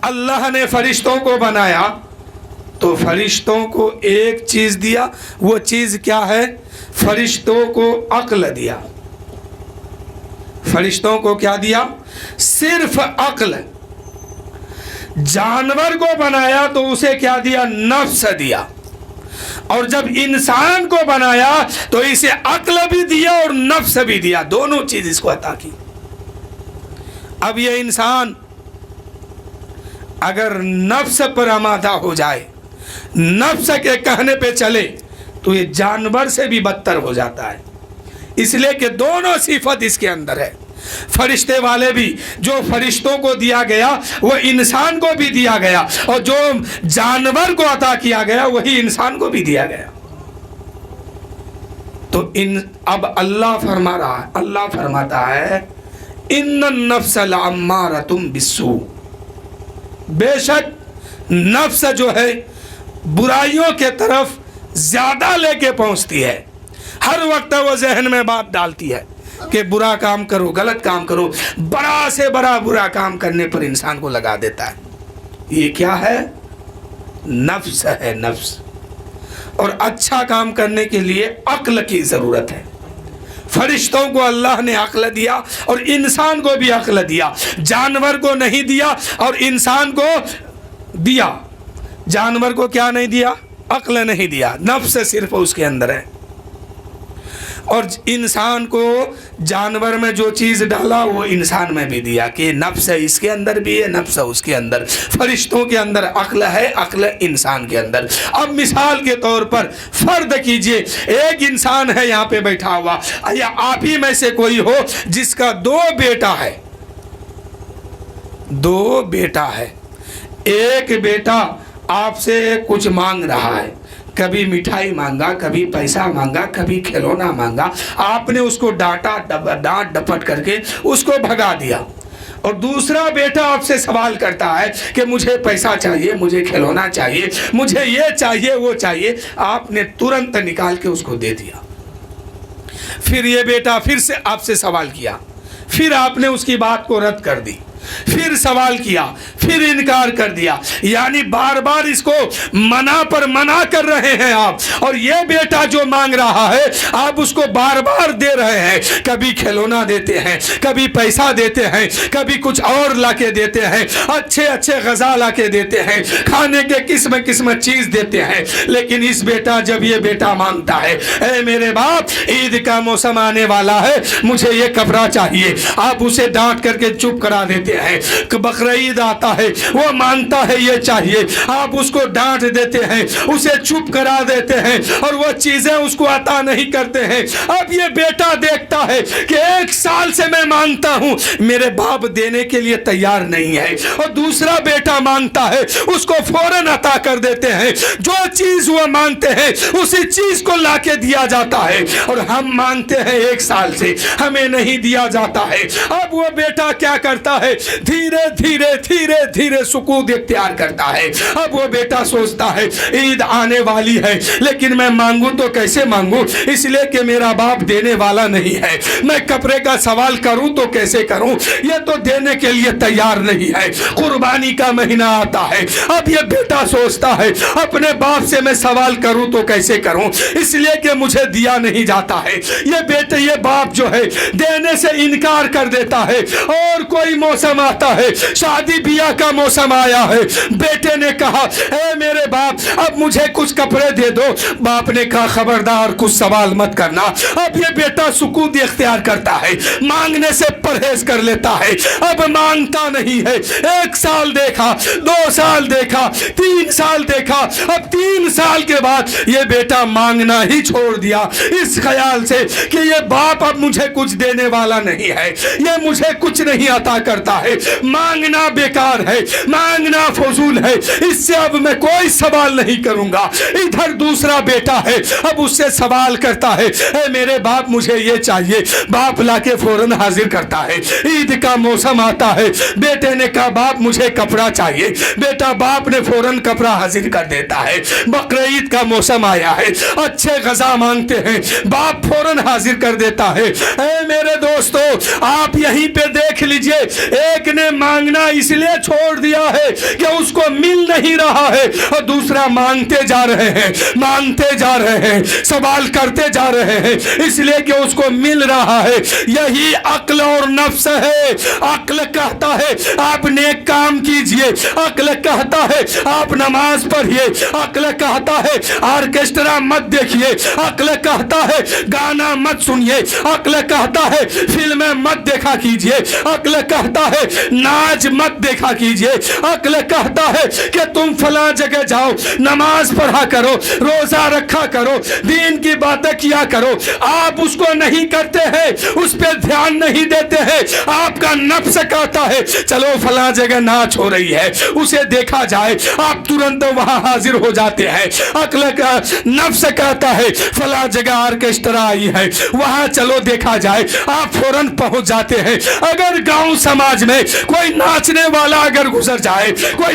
اللہ نے فرشتوں کو بنایا تو فرشتوں کو ایک چیز دیا، وہ چیز کیا ہے؟ فرشتوں کو عقل دیا۔ فرشتوں کو کیا دیا؟ صرف عقل۔ جانور کو بنایا تو اسے کیا دیا؟ نفس دیا۔ اور جب انسان کو بنایا تو اسے عقل بھی دیا اور نفس بھی دیا، دونوں چیز اس کو عطا کی۔ اب یہ انسان اگر نفس پر آمادہ ہو جائے، نفس کے کہنے پہ چلے تو یہ جانور سے بھی بدتر ہو جاتا ہے، اس لیے کہ دونوں صفت اس کے اندر ہے۔ فرشتے والے بھی، جو فرشتوں کو دیا گیا وہ انسان کو بھی دیا گیا، اور جو جانور کو عطا کیا گیا وہی انسان کو بھی دیا گیا۔ تو اب اللہ فرما رہا ہے، اللہ فرماتا ہے ان النفس لامارۃ بالسوء، بے شک نفس جو ہے برائیوں کے طرف زیادہ لے کے پہنچتی ہے، ہر وقت وہ ذہن میں بات ڈالتی ہے کہ برا کام کرو, غلط کام کرو, بڑا سے بڑا برا کام کرنے پر انسان کو لگا دیتا ہے. یہ کیا ہے؟ نفس ہے, نفس. اور اچھا کام کرنے کے لیے عقل کی ضرورت ہے. فرشتوں کو اللہ نے عقل دیا اور انسان کو بھی عقل دیا. جانور کو نہیں دیا اور انسان کو دیا. جانور کو کیا نہیں دیا؟ عقل نہیں دیا. نفس صرف اس کے اندر ہے. اور انسان کو جانور میں جو چیز ڈالا وہ انسان میں بھی دیا کہ نفس اس کے اندر بھی ہے, نفس اس کے اندر. فرشتوں کے اندر عقل ہے, عقل انسان کے اندر. اب مثال کے طور پر فرض کیجئے ایک انسان ہے یہاں پہ بیٹھا ہوا, یا آپ ہی میں سے کوئی ہو جس کا 2 بیٹا ہے. 2 بیٹا ہے. ایک بیٹا آپ سے کچھ مانگ رہا ہے, کبھی مٹھائی مانگا, کبھی پیسہ مانگا, کبھی کھلونا مانگا. آپ نے اس کو ڈانٹا, ڈانٹ ڈپٹ کر کے اس کو بھگا دیا. اور دوسرا بیٹا آپ سے سوال کرتا ہے کہ مجھے پیسہ چاہیے, مجھے کھلونا چاہیے, مجھے یہ چاہیے, وہ چاہیے. آپ نے ترنت نکال کے اس کو دے دیا. پھر یہ بیٹا پھر سے آپ سے سوال کیا, پھر آپ نے اس کی بات کو رد کر دی, پھر سوال کیا, پھر انکار کر دیا. یعنی بار بار اس کو منع پر منع کر رہے ہیں آپ. اور یہ بیٹا جو مانگ رہا ہے آپ اس کو بار بار دے رہے ہیں. کبھی کھلونا دیتے ہیں, کبھی پیسہ دیتے ہیں, کبھی کچھ اور لا کے دیتے ہیں, اچھے اچھے غذا لا کے دیتے ہیں, کھانے کے قسم قسم چیز دیتے ہیں. لیکن اس بیٹا جب یہ بیٹا مانگتا ہے اے میرے باپ عید کا موسم آنے والا ہے, مجھے یہ کپڑا چاہیے, آپ اسے ڈانٹ کر کے چپ کرا دیتے ہیں. بقرعید آتا ہے, وہ مانگتا ہے یہ چاہیے, آپ اس کو ڈانٹ دیتے ہیں, اسے چپ کرا دیتے ہیں اور وہ چیزیں اس کو عطا نہیں کرتے ہیں. اب یہ بیٹا دیکھتا ہے کہ 1 سال سے میں مانگتا ہوں, میرے باپ دینے کے لیے تیار نہیں ہے. اور دوسرا بیٹا مانگتا ہے, اس کو فوراً عطا کر دیتے ہیں. جو چیز وہ مانگتے ہیں اسی چیز کو لا کے دیا جاتا ہے. اور ہم مانگتے ہیں 1 سال سے, ہمیں نہیں دیا جاتا ہے. اب وہ بیٹا کیا کرتا ہے, دھیرے دھیرے دھیرے دھیرے سکوت اختیار کرتا ہے. اب وہ بیٹا سوچتا ہے عید آنے والی ہے, لیکن میں مانگوں تو کیسے مانگوں, اس لیے کہ میرا باپ دینے والا نہیں ہے. میں کپڑے کا سوال کروں تو کیسے کروں, یہ تو دینے کے لیے تیار نہیں ہے. قربانی کا مہینہ آتا ہے. اب یہ بیٹا سوچتا ہے اپنے باپ سے میں سوال کروں تو کیسے کروں, اس لیے کہ مجھے دیا نہیں جاتا ہے. یہ باپ جو ہے دینے سے انکار کر دیتا ہے. اور کوئی موسم آتا ہے, شادی بیاہ کا موسم آیا ہے, بیٹے نے کہا اے میرے باپ اب مجھے کچھ کپڑے دے دو. باپ نے کہا خبردار کچھ سوال مت کرنا. اب یہ بیٹا سکوت اختیار کرتا ہے, مانگنے سے پرہیز کر لیتا ہے. اب مانگتا نہیں ہے. 1 سال دیکھا, 2 سال دیکھا, 3 سال دیکھا. اب 3 سال کے بعد یہ بیٹا مانگنا ہی چھوڑ دیا, اس خیال سے کہ یہ باپ اب مجھے کچھ دینے والا نہیں ہے, یہ مجھے کچھ نہیں عطا کرتا ہے. مانگنا بیکار ہے, مانگنا فضول ہے, اس سے اب میں کوئی سوال نہیں کروں گا. ادھر دوسرا بیٹا ہے, اب اس سے سوال کرتا ہے اے میرے باپ مجھے یہ چاہیے. باپ لا کے فوراً حاضر کرتا ہے. عید کا موسم آتا ہے, بیٹے نے کہا باپ مجھے کپڑا چاہیے. بیٹا باپ نے فوراً کپڑا حاضر کر دیتا ہے. بقرعید کا موسم آیا ہے, اچھے غذا مانگتے ہیں, باپ فوراً حاضر کر دیتا ہے. اے میرے دوستو آپ یہیں پہ دیکھ لیجئے, ایک نے مانگنا اس لیے چھوڑ دیا ہے کہ اس کو مل نہیں رہا ہے, اور دوسرا مانگتے جا رہے ہیں, مانگتے جا رہے ہیں, سوال کرتے جا رہے ہیں اس لیے کہ اس کو مل رہا ہے. یہی عقل اور نفس ہے. عقل کہتا ہے آپ نیک کام کیجئے, عقل کہتا ہے آپ نماز پڑھیے, عقل کہتا ہے آرکیسٹرا مت دیکھیے, عقل کہتا ہے گانا مت سنیے, عقل کہتا ہے فلمیں مت دیکھا کیجئے, عقل کہتا ہے ناچ مت دیکھا کیجئے, عقل کہتا ہے کہ تم فلاں جگہ جاؤ, نماز پڑھا کرو, روزہ رکھا کرو, دین کی باتیں کیا کرو. آپ اس کو نہیں کرتے ہیں, اس پہ دھیان نہیں دیتے ہیں. آپ کا نفس کہتا ہے چلو فلاں جگہ ناچ ہو رہی ہے, اسے دیکھا جائے, آپ ترنت وہاں حاضر ہو جاتے ہیں. عقل کا نفس کہتا ہے فلاں جگہ آرکیسٹرا آئی ہے, وہاں چلو دیکھا جائے, آپ فوراً پہنچ جاتے ہیں. اگر گاؤں سماج समाज में कोई नाचने वाला अगर गुजर जाए, कोई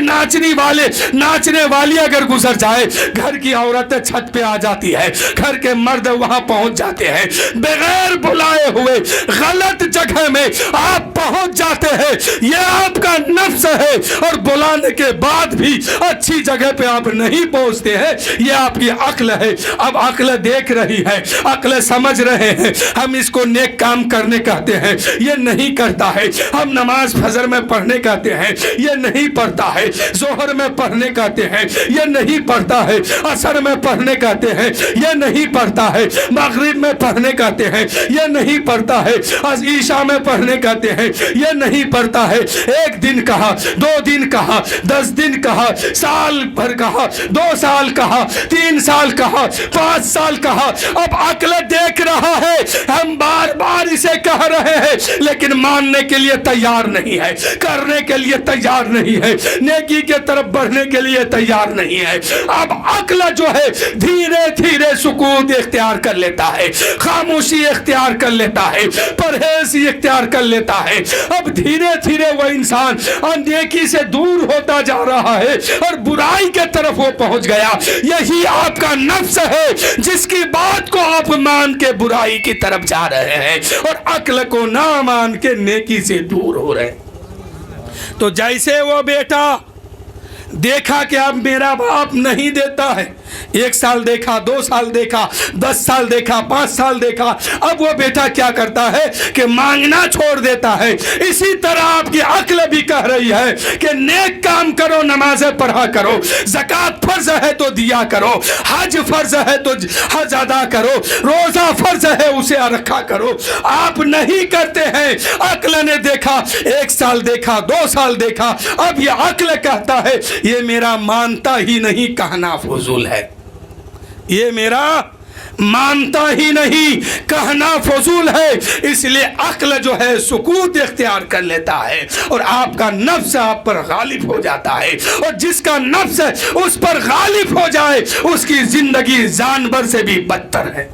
नाचने वाली अगर गुजर जाए, घर की औरतें छत पे आ जाती है, घर के मर्द वहां पहुंच जाते हैं, बगैर बुलाए हुए गलत जगह में आप पहुंच जाते हैं, यह आपका नफ्स है। और बुलाने के बाद भी अच्छी जगह पे आप नहीं पहुंचते हैं, यह आपकी अक्ल है। अब अक्ल देख रही है, अक्ल समझ रहे हैं, हम इसको नेक काम करने कहते हैं, ये नहीं करता है। हम नमाज फजर में पढ़ने कहते हैं, ये नहीं पढ़ता है। जोहर में पढ़ने कहते हैं, ये नहीं पढ़ता है। असर में पढ़ने कहते हैं, ये नहीं पढ़ता है। मगरिब में पढ़ने कहते हैं, ये नहीं पढ़ता है। ईशा में पढ़ने कहते हैं, ये नहीं पढ़ता है। एक दिन कहा, 2 दिन कहा, 10 दिन कहा, साल भर कहा, 2 साल कहा, 3 साल कहा, 5 साल कहा। अब अक्ल देख रहा है, हम बार बार इसे कह रहे हैं, लेकिन मानने के लिए तैयार नहीं है, करने के लिए तैयार नहीं है, नेकी के तरफ बढ़ने के लिए तैयार नहीं है। अब अक्ल जो है धीरे धीरे सुकून इख्तियार कर लेता है, खामोशी इख्तियार कर लेता है, परहेज इख्तियार कर लेता है। अब धीरे धीरे वह इंसान नेकी से दूर होता जा रहा है और बुराई के तरफ वो पहुंच गया। यही आपका नफ्स है, जिसकी बात को आप मान के बुराई की तरफ जा रहे हैं और अक्ल को ना मान के नेकी से दूर हो रहे हैं। तो जैसे वो बेटा देखा कि अब मेरा बाप नहीं देता है, 1 साल देखा, 2 साल देखा, 10 साल देखा, 5 साल देखा, अब वो बेटा क्या करता है कि मांगना छोड़ देता है। इसी तरह आपकी अक्ल भी कह रही है कि नेक काम करो, नमाज़ें पढ़ा करो, ज़कात फर्ज है तो दिया करो, हज फर्ज है तो हज अदा करो, रोज़ा फर्ज है उसे रखा करो। आप नहीं करते हैं। अक्ल ने देखा, 1 साल देखा, 2 साल देखा, अब ये अक्ल कहता है ये मेरा मानता ही नहीं, कहना फजूल है, ये मेरा मानता ही नहीं, कहना फजूल है। इसलिए अक्ल जो है सुकूत इख्तियार कर लेता है और आपका नफ्स आप पर गालिब हो जाता है। और जिसका नफ्स उस पर गालिब हो जाए, उसकी जिंदगी जानवर से भी बदतर है,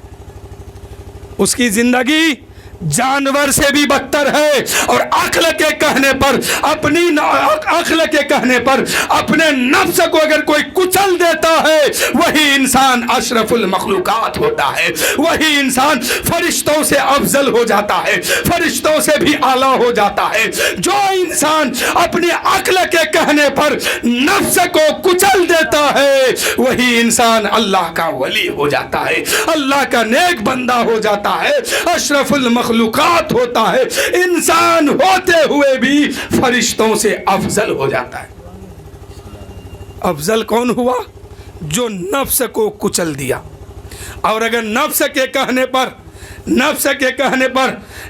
उसकी जिंदगी जानवर से भी बदतर है। और अक्ल के कहने पर, अक्ल के कहने पर अपने नफ्स को अगर कोई कुचल देता है, वही इंसान अशरफुल मखलूकात होता है, वही इंसान फरिश्तों से अफजल हो जाता है, फरिश्तों से भी आला हो जाता है। जो इंसान अपने अक्ल के कहने पर नफ्स को कुचल देता है, वही इंसान अल्लाह का वली हो जाता है, अल्लाह का नेक बंदा हो जाता है, अशरफुल मखलूकात होता है, इंसान होते हुए भी फरिश्तों से अफजल हो जाता है। अफजल कौन हुआ? जो नफ्स को कुचल दिया। और अगर नफ्स के कहने पर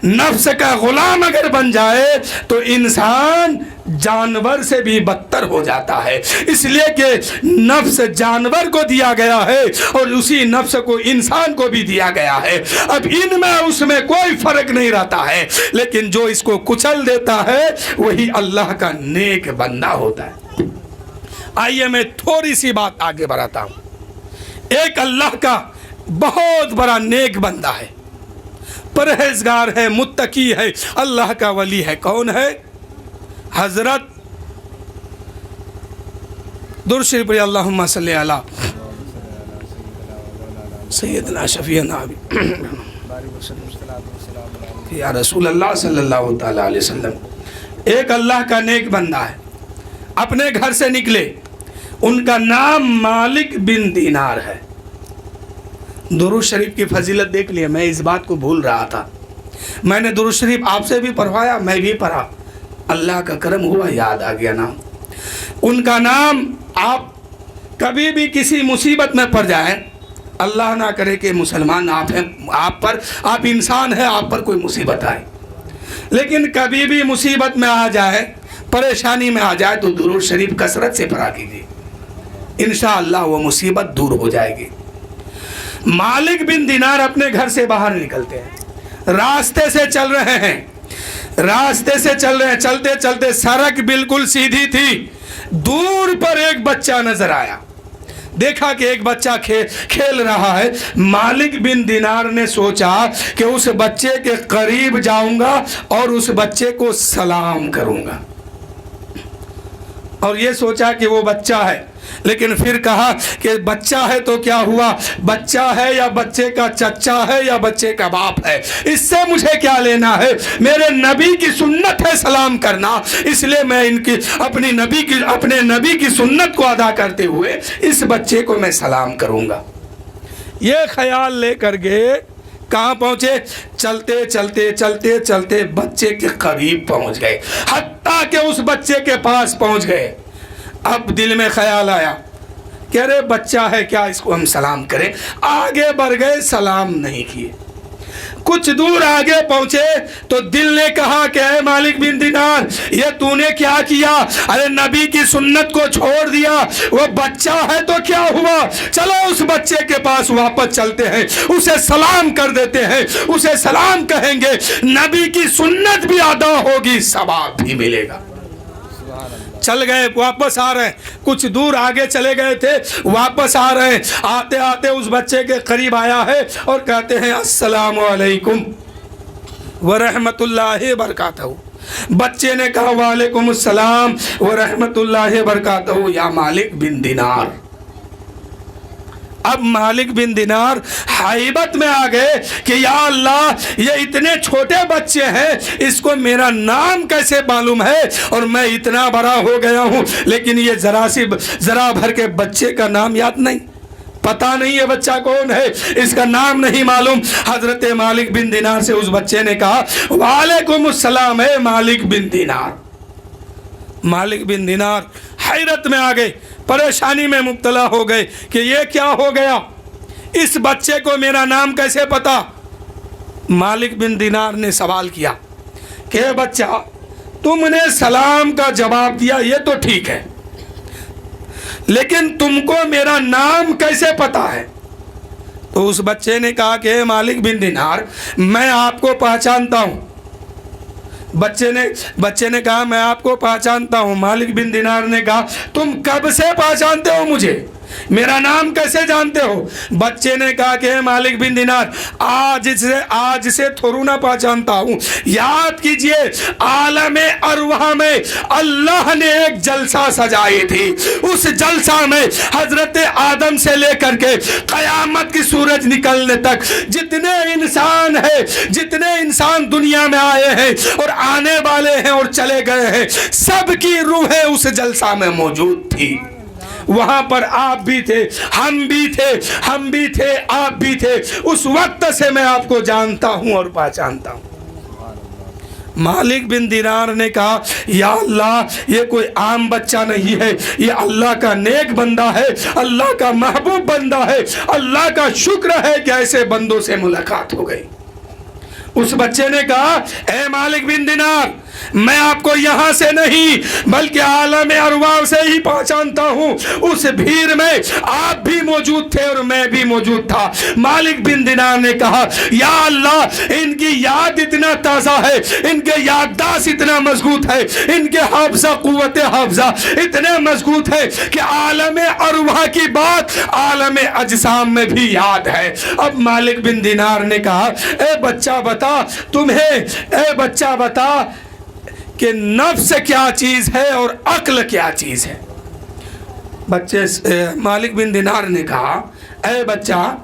नफ्स का गुलाम अगर बन जाए, तो इंसान जानवर से भी बदतर हो जाता है। इसलिए कि नफ्स जानवर को दिया गया है और उसी नफ्स को इंसान को भी दिया गया है। अब इनमें उसमें कोई फर्क नहीं रहता है, लेकिन जो इसको कुचल देता है वही अल्लाह का नेक बंदा होता है। आइए मैं थोड़ी सी बात आगे बढ़ाता हूं। एक अल्लाह का बहुत बड़ा नेक बंदा है, परहेजगार है, मुत्तकी है, अल्लाह का वली है। कौन है? हजरत दुरूद शरीफ पढ़िए, अल्लाहुम्मा सल्ली अला सय्यदना शफीअना या रसूल अल्लाह सल्लल्लाहु तआला अलैहि वसल्लम। एक अल्लाह का नेक बंदा है, अपने घर से निकले, उनका नाम मालिक बिन दीनार है। दुरूद शरीफ की फजीलत देख लिया, मैं इस बात को भूल रहा था। मैंने दुरूद शरीफ आपसे भी पढ़वाया, मैं भी पढ़ा, अल्लाह का करम हुआ, याद आ गया नाम। उनका नाम, आप कभी भी किसी मुसीबत में पड़ जाएं, अल्लाह ना करे कि मुसलमान आप हैं, आप इंसान हैं, आप पर कोई मुसीबत आए, लेकिन कभी भी मुसीबत में आ जाए, परेशानी में आ जाए, तो दुरूद शरीफ कसरत से पढ़ा कीजिए, इंशाअल्लाह वो मुसीबत दूर हो जाएगी। मालिक बिन दीनार अपने घर से बाहर निकलते हैं, रास्ते से चल रहे हैं, चलते चलते सड़क बिल्कुल सीधी थी, दूर पर एक बच्चा नजर आया, देखा कि एक बच्चा खेल रहा है। मालिक बिन दिनार ने सोचा कि उस बच्चे के करीब जाऊंगा और उस बच्चे को सलाम करूंगा, और ये सोचा कि वो बच्चा है। लेकिन फिर कहा कि बच्चा है तो क्या हुआ, बच्चा है या बच्चे का चचा है या बच्चे का बाप है, इससे मुझे क्या लेना है। मेरे नबी की सुन्नत है सलाम करना, इसलिए मैं अपने नबी की सुन्नत को अदा करते हुए इस बच्चे को मैं सलाम करूंगा। ये ख्याल लेकर गए, कहाँ पहुंचे, चलते चलते चलते चलते बच्चे के करीब पहुंच गए, हत्ता के उस बच्चे के पास पहुंच गए। अब दिल में ख्याल आया कि अरे बच्चा है, क्या इसको हम सलाम करें। आगे बढ़ गए, सलाम नहीं किए। कुछ दूर आगे पहुंचे तो दिल ने कहा कि ऐ मालिक बिन दिनार, ये तूने क्या किया, अरे नबी की सुन्नत को छोड़ दिया, वो बच्चा है तो क्या हुआ, चलो उस बच्चे के पास वापस चलते हैं, उसे सलाम कर देते हैं, उसे सलाम कहेंगे, नबी की सुन्नत भी अदा होगी, सवाब भी मिलेगा। चल गए, वापस आ रहे हैं, कुछ दूर आगे चले गए थे, वापस आ रहे हैं। आते आते उस बच्चे के करीब आया है और कहते हैं अस्सलामु अलैकुम व रहमतुल्लाहि व बरकातहू। बच्चे ने कहा वालेकुम अस्सलाम व रहमतुल्लाहि व बरकातहू या मालिक बिन दिनार। अब मालिक बिन दिनार हाइबत में आ गए कि या अल्लाह, ये इतने छोटे बच्चे हैं, इसको मेरा नाम कैसे मालूम है, और मैं इतना बड़ा हो गया हूँ, लेकिन ये जरा भर के बच्चे का नाम याद नहीं, पता नहीं है बच्चा कौन है, इसका नाम नहीं मालूम। हजरत मालिक बिन दिनार से उस बच्चे ने कहा वालेकुम अस्सलाम है मालिक बिन दिनार। मालिक बिन दिनार हैरत में आ गए, परेशानी में मुब्तला हो गए कि ये क्या हो गया, इस बच्चे को मेरा नाम कैसे पता। मालिक बिन दिनार ने सवाल किया कि बच्चा, तुमने सलाम का जवाब दिया, ये तो ठीक है, लेकिन तुमको मेरा नाम कैसे पता है। तो उस बच्चे ने कहा कि मालिक बिन दिनार, मैं आपको पहचानता हूँ। बच्चे ने कहा मैं आपको पहचानता हूँ। मालिक बिन दिनार ने कहा तुम कब से पहचानते हो मुझे, मेरा नाम कैसे जानते हो। बच्चे ने कहा कि मालिक बिन दिनार, आज से थोड़ा ना पहचानता हूँ, याद कीजिए आलमे अरवाह में अल्लाह ने एक जलसा सजाई थी, उस जलसा में हजरत आदम से लेकर के कयामत की सूरज निकलने तक जितने इंसान दुनिया में आए हैं और आने वाले हैं और चले गए हैं, सबकी रूहें उस जलसा में मौजूद थी। वहां पर आप भी थे, हम भी थे, आप भी थे। उस वक्त से मैं आपको जानता हूं और पहचानता हूं। मालिक बिन दिनार ने कहा या अल्लाह, ये कोई आम बच्चा नहीं है, ये अल्लाह का नेक बंदा है, अल्लाह का महबूब बंदा है, अल्लाह का शुक्र है कि ऐसे बंदों से मुलाकात हो गई। उस बच्चे ने कहा ए मालिक बिन दिनार, मैं आपको यहाँ से नहीं बल्कि आलम अरवाह से ही पहचानता हूँ। उस भीड़ में आप भी मौजूद थे और मैं भी मौजूद था। मालिक बिन दिनार ने कहा या अल्लाह, इनकी याद इतना ताज़ा है, इनके याददाश्त इतना मजबूत है, इनके हाफजा कुव्वत हाफजा इतने मजबूत है कि आलम अरवाह की बात आलम अजसाम में भी याद है। अब मालिक बिन दिनार ने कहा ए बच्चा बता कि नफ्स क्या चीज़ है और अक्ल क्या चीज़ है। मालिक बिन दिनार ने कहा ऐ बच्चा,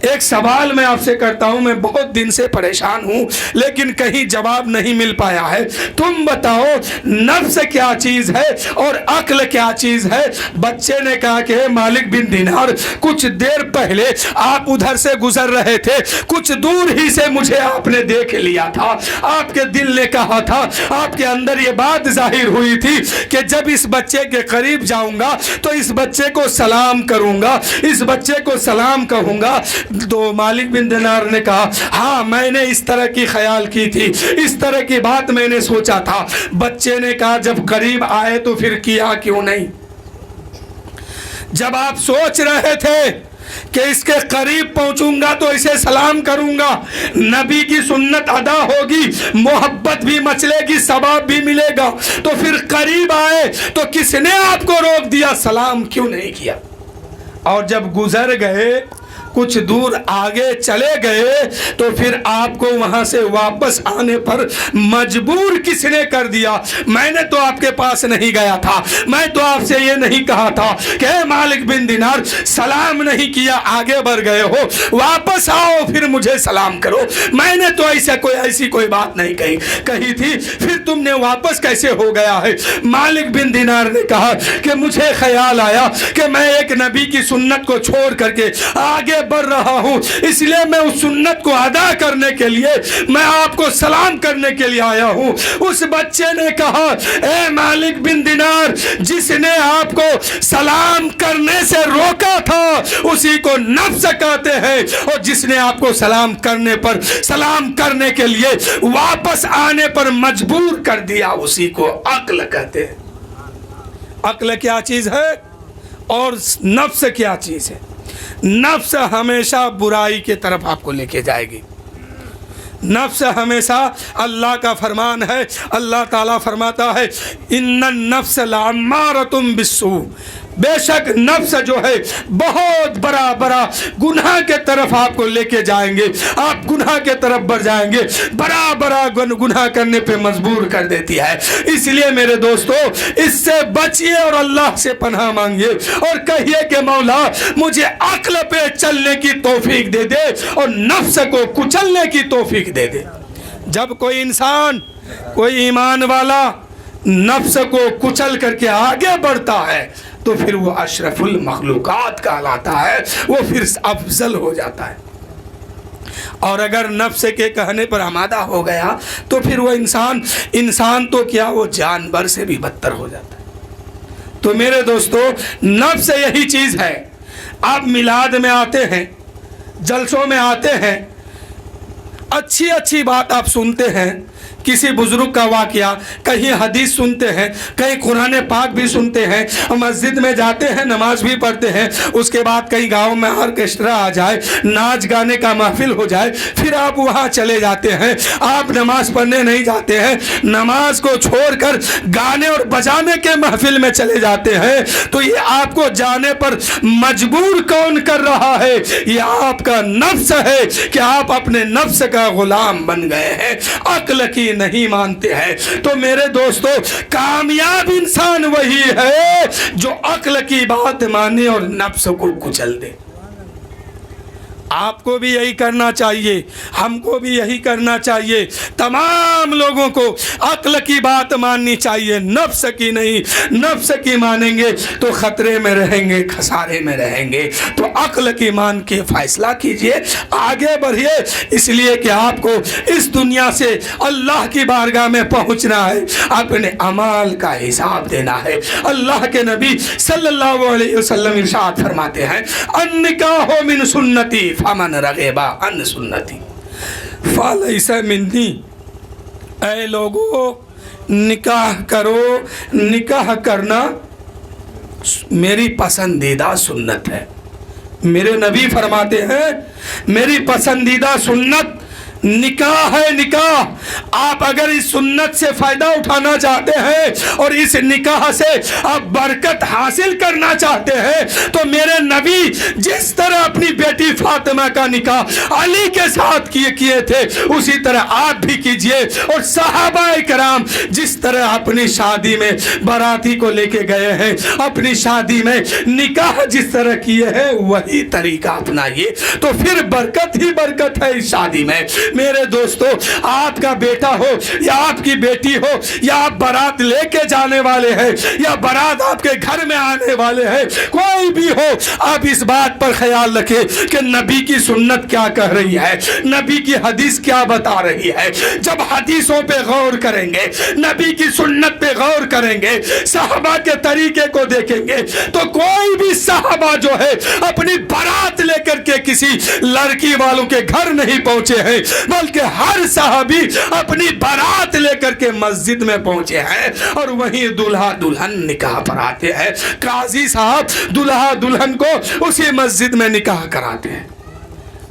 एक सवाल मैं आपसे करता हूं, मैं बहुत दिन से परेशान हूं लेकिन कहीं जवाब नहीं मिल पाया है। तुम बताओ नफ्स क्या चीज है और अक्ल क्या चीज है। बच्चे ने कहा कि मालिक बिन दिनार, कुछ देर पहले आप उधर से गुजर रहे थे, कुछ दूर ही से मुझे आपने देख लिया था, आपके दिल ने कहा था, आपके अंदर ये बात जाहिर हुई थी कि जब इस बच्चे के करीब जाऊंगा तो इस बच्चे को सलाम करूंगा, इस बच्चे को सलाम कहूंगा। तो मालिक बिन दिनार ने कहा हाँ, मैंने इस तरह की ख्याल की थी, इस तरह की बात मैंने सोचा था। बच्चे ने कहा जब करीब आए तो फिर किया क्यों नहीं। जब आप सोच रहे थे कि इसके करीब पहुंचूंगा तो इसे सलाम करूंगा, नबी की सुन्नत अदा होगी, मोहब्बत भी मचलेगी, सवाब भी मिलेगा, तो फिर करीब आए तो किसने आपको रोक दिया, सलाम क्यों नहीं किया। اور جب گزر گئے کچھ دور آگے چلے گئے تو پھر آپ کو وہاں سے واپس آنے پر مجبور کس نے کر دیا؟ میں نے تو آپ کے پاس نہیں گیا تھا، میں تو آپ سے یہ نہیں کہا تھا کہ اے مالک بن دینار سلام نہیں کیا، آگے بڑھ گئے ہو، واپس آؤ پھر مجھے سلام کرو، میں نے تو ایسی کوئی بات نہیں کہی تھی، پھر تم نے واپس کیسے ہو گیا ہے؟ مالک بن دینار نے کہا کہ مجھے خیال آیا کہ میں ایک نبی کی سنت کو چھوڑ کر کے آگے بڑھ رہا ہوں، اس لیے میں اس سنت کو ادا کرنے کے لیے میں آپ کو سلام کرنے کے لیے آیا ہوں۔ اس بچے نے کہا اے مالک بن دینار، جس نے آپ کو سلام کرنے سے روکا تھا اسی کو نفس کہتے ہیں، اور جس نے آپ کو سلام کرنے کے لیے واپس آنے پر مجبور کر دیا اسی کو عقل کہتے ہیں۔ عقل کیا چیز ہے اور نفس کیا چیز ہے؟ نفس ہمیشہ برائی کے طرف آپ کو لے کے جائے گی۔ نفس ہمیشہ، اللہ کا فرمان ہے، اللہ تعالیٰ فرماتا ہے ان النفس لعمارۃ بالسوء، بے شک نفس جو ہے بہت بڑا گناہ کے طرف آپ کو لے کے جائیں گے، آپ گناہ کے طرف بڑھ جائیں گے، بڑا گناہ کرنے پہ مجبور کر دیتی ہے۔ اس لیے میرے دوستو اس سے بچیے اور اللہ سے پناہ مانگیے اور کہیے کہ مولا مجھے عقل پہ چلنے کی توفیق دے دے اور نفس کو کچلنے کی توفیق دے دے۔ جب کوئی انسان، کوئی ایمان والا نفس کو کچل کر کے آگے بڑھتا ہے تو پھر وہ اشرف المخلوقات کہلاتا ہے، وہ پھر افضل ہو جاتا ہے۔ اور اگر نفس کے کہنے پر آمادہ ہو گیا تو پھر وہ انسان تو کیا، وہ جانور سے بھی بدتر ہو جاتا ہے۔ تو میرے دوستو نفس یہی چیز ہے۔ آپ میلاد میں آتے ہیں، جلسوں میں آتے ہیں، اچھی بات آپ سنتے ہیں، کسی بزرگ کا واقعہ، کہیں حدیث سنتے ہیں، کہیں قرآن پاک بھی سنتے ہیں، مسجد میں جاتے ہیں، نماز بھی پڑھتے ہیں، اس کے بعد کہیں گاؤں میں آرکیسٹرا آ جائے، ناچ گانے کا محفل ہو جائے، پھر آپ وہاں چلے جاتے ہیں۔ آپ نماز پڑھنے نہیں جاتے ہیں، نماز کو چھوڑ کر گانے اور بجانے کے محفل میں چلے جاتے ہیں۔ تو یہ آپ کو جانے پر مجبور کون کر رہا ہے؟ یہ آپ کا نفس ہے کہ آپ اپنے نفس کا غلام بن گئے ہیں، عقل کی نہیں مانتے ہیں۔ تو میرے دوستو کامیاب انسان وہی ہے جو عقل کی بات مانے اور نفس کو کچل دے۔ آپ کو بھی یہی کرنا چاہیے، ہم کو بھی یہی کرنا چاہیے، تمام لوگوں کو عقل کی بات ماننی چاہیے، نفس کی نہیں۔ نفس کی مانیں گے تو خطرے میں رہیں گے، خسارے میں رہیں گے۔ تو عقل کی مان کے فیصلہ کیجئے، آگے بڑھیے، اس لیے کہ آپ کو اس دنیا سے اللہ کی بارگاہ میں پہنچنا ہے، اپنے اعمال کا حساب دینا ہے۔ اللہ کے نبی صلی اللہ علیہ وسلم ارشاد فرماتے ہیں النکاح من سنتی فمن رغب عن سنتی فلیس منی۔ اے لوگو نکاح کرو، نکاح کرنا میری پسندیدہ سنت ہے۔ میرے نبی فرماتے ہیں میری پسندیدہ سنت نکاح ہے۔ نکاح، آپ اگر اس سنت سے فائدہ اٹھانا چاہتے ہیں اور اس نکاح سے آپ برکت حاصل کرنا چاہتے ہیں تو میرے نبی جس طرح اپنی بیٹی فاطمہ کا نکاح علی کے ساتھ کیے تھے اسی طرح آپ بھی کیجئے، اور صحابہ کرام جس طرح اپنی شادی میں باراتی کو لے کے گئے ہیں، اپنی شادی میں نکاح جس طرح کیے ہیں وہی طریقہ اپنائیے، تو پھر برکت ہی برکت ہے اس شادی میں۔ میرے دوستو آپ کا بیٹا ہو یا آپ کی بیٹی ہو یا آپ بارات لے کے جانے والے ہیں یا بارات آپ کے گھر میں آنے والے ہیں، کوئی بھی ہو، آپ اس بات پر خیال رکھیں کہ نبی کی سنت کیا کہہ رہی ہے، نبی کی حدیث کیا بتا رہی ہے۔ جب حدیثوں پہ غور کریں گے، نبی کی سنت پہ غور کریں گے، صحابہ کے طریقے کو دیکھیں گے تو کوئی بھی صحابہ جو ہے اپنی بارات لے کر کے کسی لڑکی والوں کے گھر نہیں پہنچے ہیں، بلکہ ہر صحابی اپنی بارات لے کر کے مسجد میں پہنچے ہیں اور وہیں دلہا دلہن نکاح پر آتے ہیں۔ قاضی صاحب دلہا دلہن کو اسی مسجد میں نکاح کراتے ہیں۔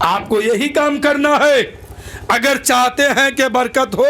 آپ کو یہی کام کرنا ہے، अगर चाहते हैं कि बरकत हो,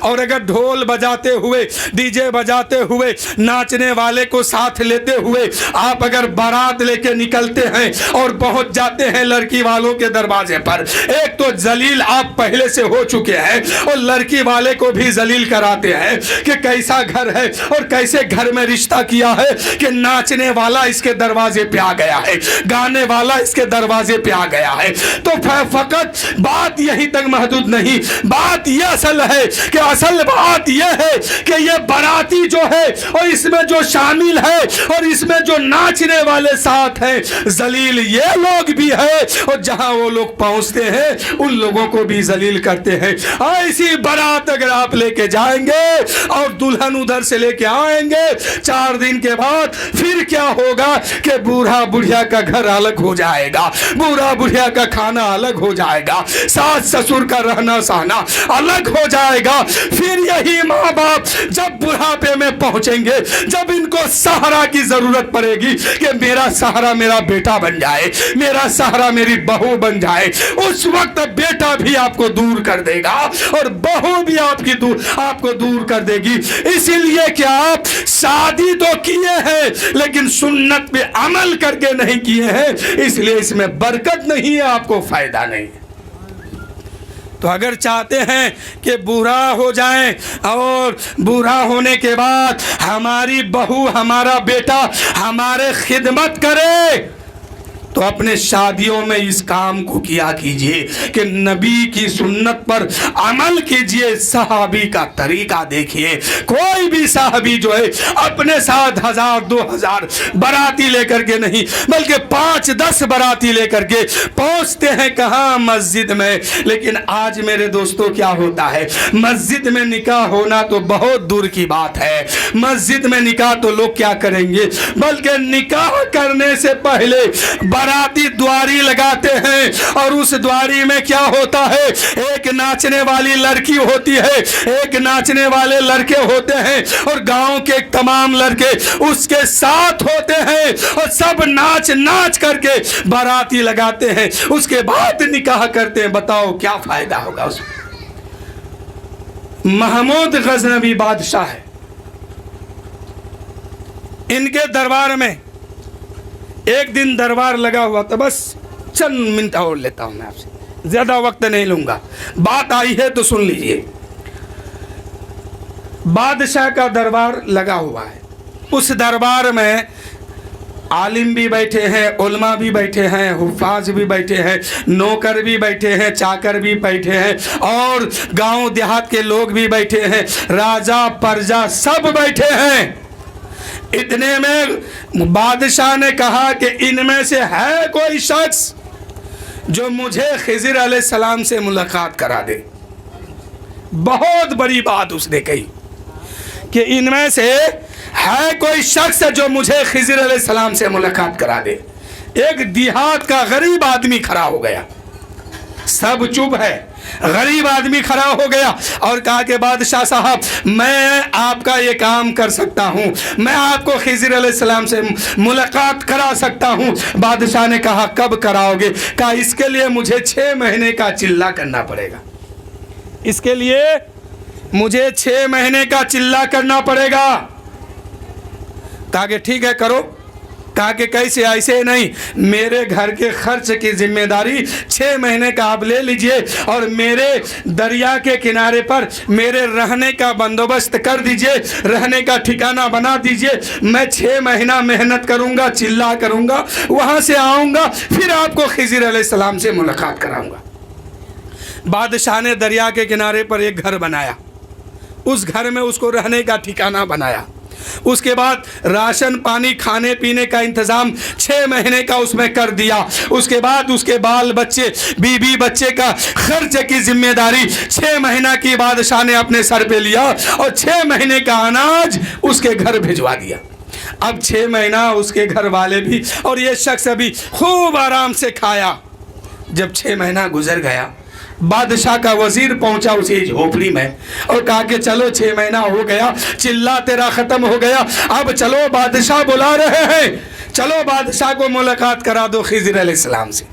और अगर ढोल बजाते हुए, डीजे बजाते हुए, नाचने वाले को साथ लेते हुए आप अगर बारात लेके निकलते हैं और पहुंच जाते हैं लड़की वालों के दरवाजे पर, एक तो जलील आप पहले से हो चुके हैं और लड़की वाले को भी जलील कराते हैं कि कैसा घर है और कैसे घर में रिश्ता किया है कि नाचने वाला इसके दरवाजे पे आ गया है, गाने वाला इसके दरवाजे पे आ गया है। तो फकत बात यहीं तक महदूद नहीं, बात यह असल है कि असल बात यह है कि ये बाराती जो है और इसमें जो शामिल है और इसमें जो नाचने वाले साथ हैं, जलील ये लोग भी है, और जहां वो लोग पहुंचते हैं उन लोगों को भी जलील करते हैं। ऐसी बारात अगर आप लेके जाएंगे और दुल्हन उधर से लेके आएंगे, 4 दिन के बाद फिर क्या होगा कि बूढ़ा बुढ़िया का घर अलग हो जाएगा, बूढ़ा बुढ़िया का खाना अलग हो जाएगा, सास ससुर का रहना सहना अलग हो जाएगा। फिर यही माँ बाप जब बुढ़ापे में पहुंचेंगे, जब इनको सहारा की जरूरत पड़ेगी कि मेरा सहारा मेरा बेटा बन जाए, मेरा सहारा मेरी बहू बन जाए, उस वक्त बेटा भी आपको दूर कर देगा और बहू भी आपको दूर कर देगी। इसीलिए कि आप शादी तो किए हैं लेकिन सुन्नत पे अमल करके नहीं किए हैं, इसलिए इसमें बरकत नहीं है, आपको फायदा नहीं है। तो अगर चाहते हैं कि बूढ़ा हो जाएं और बूढ़ा होने के बाद हमारी बहू हमारा बेटा हमारे खिदमत करे, तो अपने शादियों में इस काम को किया कीजिए कि नबी की सुन्नत पर अमल कीजिए। सहाबी का तरीका देखिए, कोई भी सहाबी जो है अपने साथ 1000-2000 बाराती लेकर के नहीं बल्कि 5-10 बाराती लेकर के पहुंचते हैं कहाँ, मस्जिद में। लेकिन आज मेरे दोस्तों क्या होता है, मस्जिद में निकाह होना तो बहुत दूर की बात है, मस्जिद में निकाह तो लोग क्या करेंगे, बल्कि निकाह करने से पहले बाराती द्वारी लगाते हैं और उस द्वारी में क्या होता है, एक नाचने वाली लड़की होती है, एक नाचने वाले लड़के होते हैं और गांव के तमाम लड़के उसके साथ होते हैं और सब नाच नाच करके बाराती लगाते हैं, उसके बाद निकाह करते हैं। बताओ क्या फायदा होगा उसमें। महमूद गजनवी बादशाह है, इनके दरबार में एक दिन दरबार लगा हुआ था, बस चंद मिनट और लेता हूं मैं आपसे, ज्यादा वक्त नहीं लूंगा, बात आई है तो सुन लीजिए। बादशाह का दरबार लगा हुआ है, उस दरबार में आलिम भी बैठे हैं, उलमा भी बैठे हैं, हुफ़ाज भी बैठे हैं, नौकर भी बैठे हैं, चाकर भी बैठे हैं और गांव देहात के लोग भी बैठे हैं, राजा प्रजा सब बैठे हैं। इतने में बादशाह ने कहा कि इनमें से है कोई शख्स जो मुझे खिज़र अलैहिस्सलाम से मुलाकात करा दे। बहुत बड़ी बात उसने कही कि इनमें से है कोई शख्स जो मुझे खिज़र अलैहिस्सलाम से मुलाकात करा दे। एक देहात का गरीब आदमी खड़ा हो गया, सब चुप है, गरीब आदमी खड़ा हो गया और कहा कि बादशाह साहब मैं आपका ये काम कर सकता हूँ, मैं आपको खिज़र अलैहिस्सलाम से मुलाकात करा सकता हूँ। बादशाह ने कहा कब कराओगे? कहा इसके लिए मुझे 6 महीने का चिल्ला करना पड़ेगा, इसके लिए मुझे 6 महीने का चिल्ला करना पड़ेगा। कहा कि ठीक है करो। कहा कि कैसे? ऐसे नहीं, मेरे घर के खर्च की जिम्मेदारी 6 महीने का आप ले लीजिए और मेरे दरिया के किनारे पर मेरे रहने का बंदोबस्त कर दीजिए, रहने का ठिकाना बना दीजिए। मैं 6 महीना मेहनत करूंगा, चिल्ला करूंगा, वहां से आऊंगा, फिर आपको खिज़र अलैहिस्सलाम से मुलाकात कराऊंगा। बादशाह ने दरिया के किनारे पर एक घर बनाया, उस घर में उसको रहने का ठिकाना बनाया। उसके बाद राशन पानी खाने पीने का इंतजाम 6 महीने का उसमें कर दिया। उसके बाद उसके बाल बच्चे बीबी बच्चे का खर्च की जिम्मेदारी 6 महीना की बादशाह ने अपने सर पे लिया और 6 महीने का अनाज उसके घर भिजवा दिया। अब 6 महीना उसके घर वाले भी और ये शख्स भी खूब आराम से खाया। जब 6 महीना गुजर गया, बादशाह का वजीर पहुंचा उसी झोपड़ी में और कहा कि चलो 6 महीना हो गया, चिल्ला तेरा खत्म हो गया, अब चलो बादशाह बुला रहे हैं, चलो बादशाह को मुलाकात करा दो खिज़र अलैहिस्सलाम से।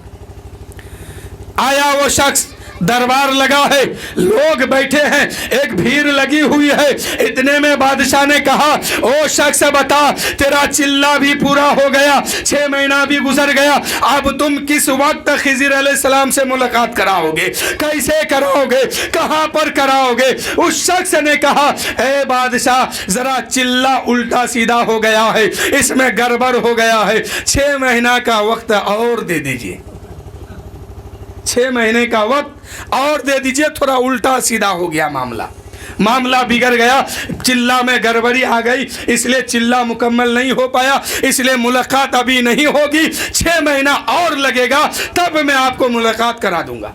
आया वो शख्स, दरबार लगा है, लोग बैठे हैं, एक भीड़ लगी हुई है। इतने में बादशाह ने कहा, ओ शख्स बता, तेरा चिल्ला भी पूरा हो गया, 6 महीना भी गुजर गया, अब तुम किस वक्त खिज़िर अलैहिस्सलाम से मुलाकात कराओगे, कैसे कराओगे, कहां पर कराओगे? उस शख्स ने कहा, ए बादशाह, जरा चिल्ला उल्टा सीधा हो गया है, इसमें गड़बड़ हो गया है, 6 महीना का वक्त और दे दीजिए, 6 महीने का वक्त और दे दीजिए, थोड़ा उल्टा सीधा हो गया मामला बिगड़ गया, चिल्ला में गड़बड़ी आ गई, इसलिए चिल्ला मुकम्मल नहीं हो पाया, इसलिए मुलाकात अभी नहीं होगी, 6 महीना और लगेगा, तब मैं आपको मुलाकात करा दूंगा।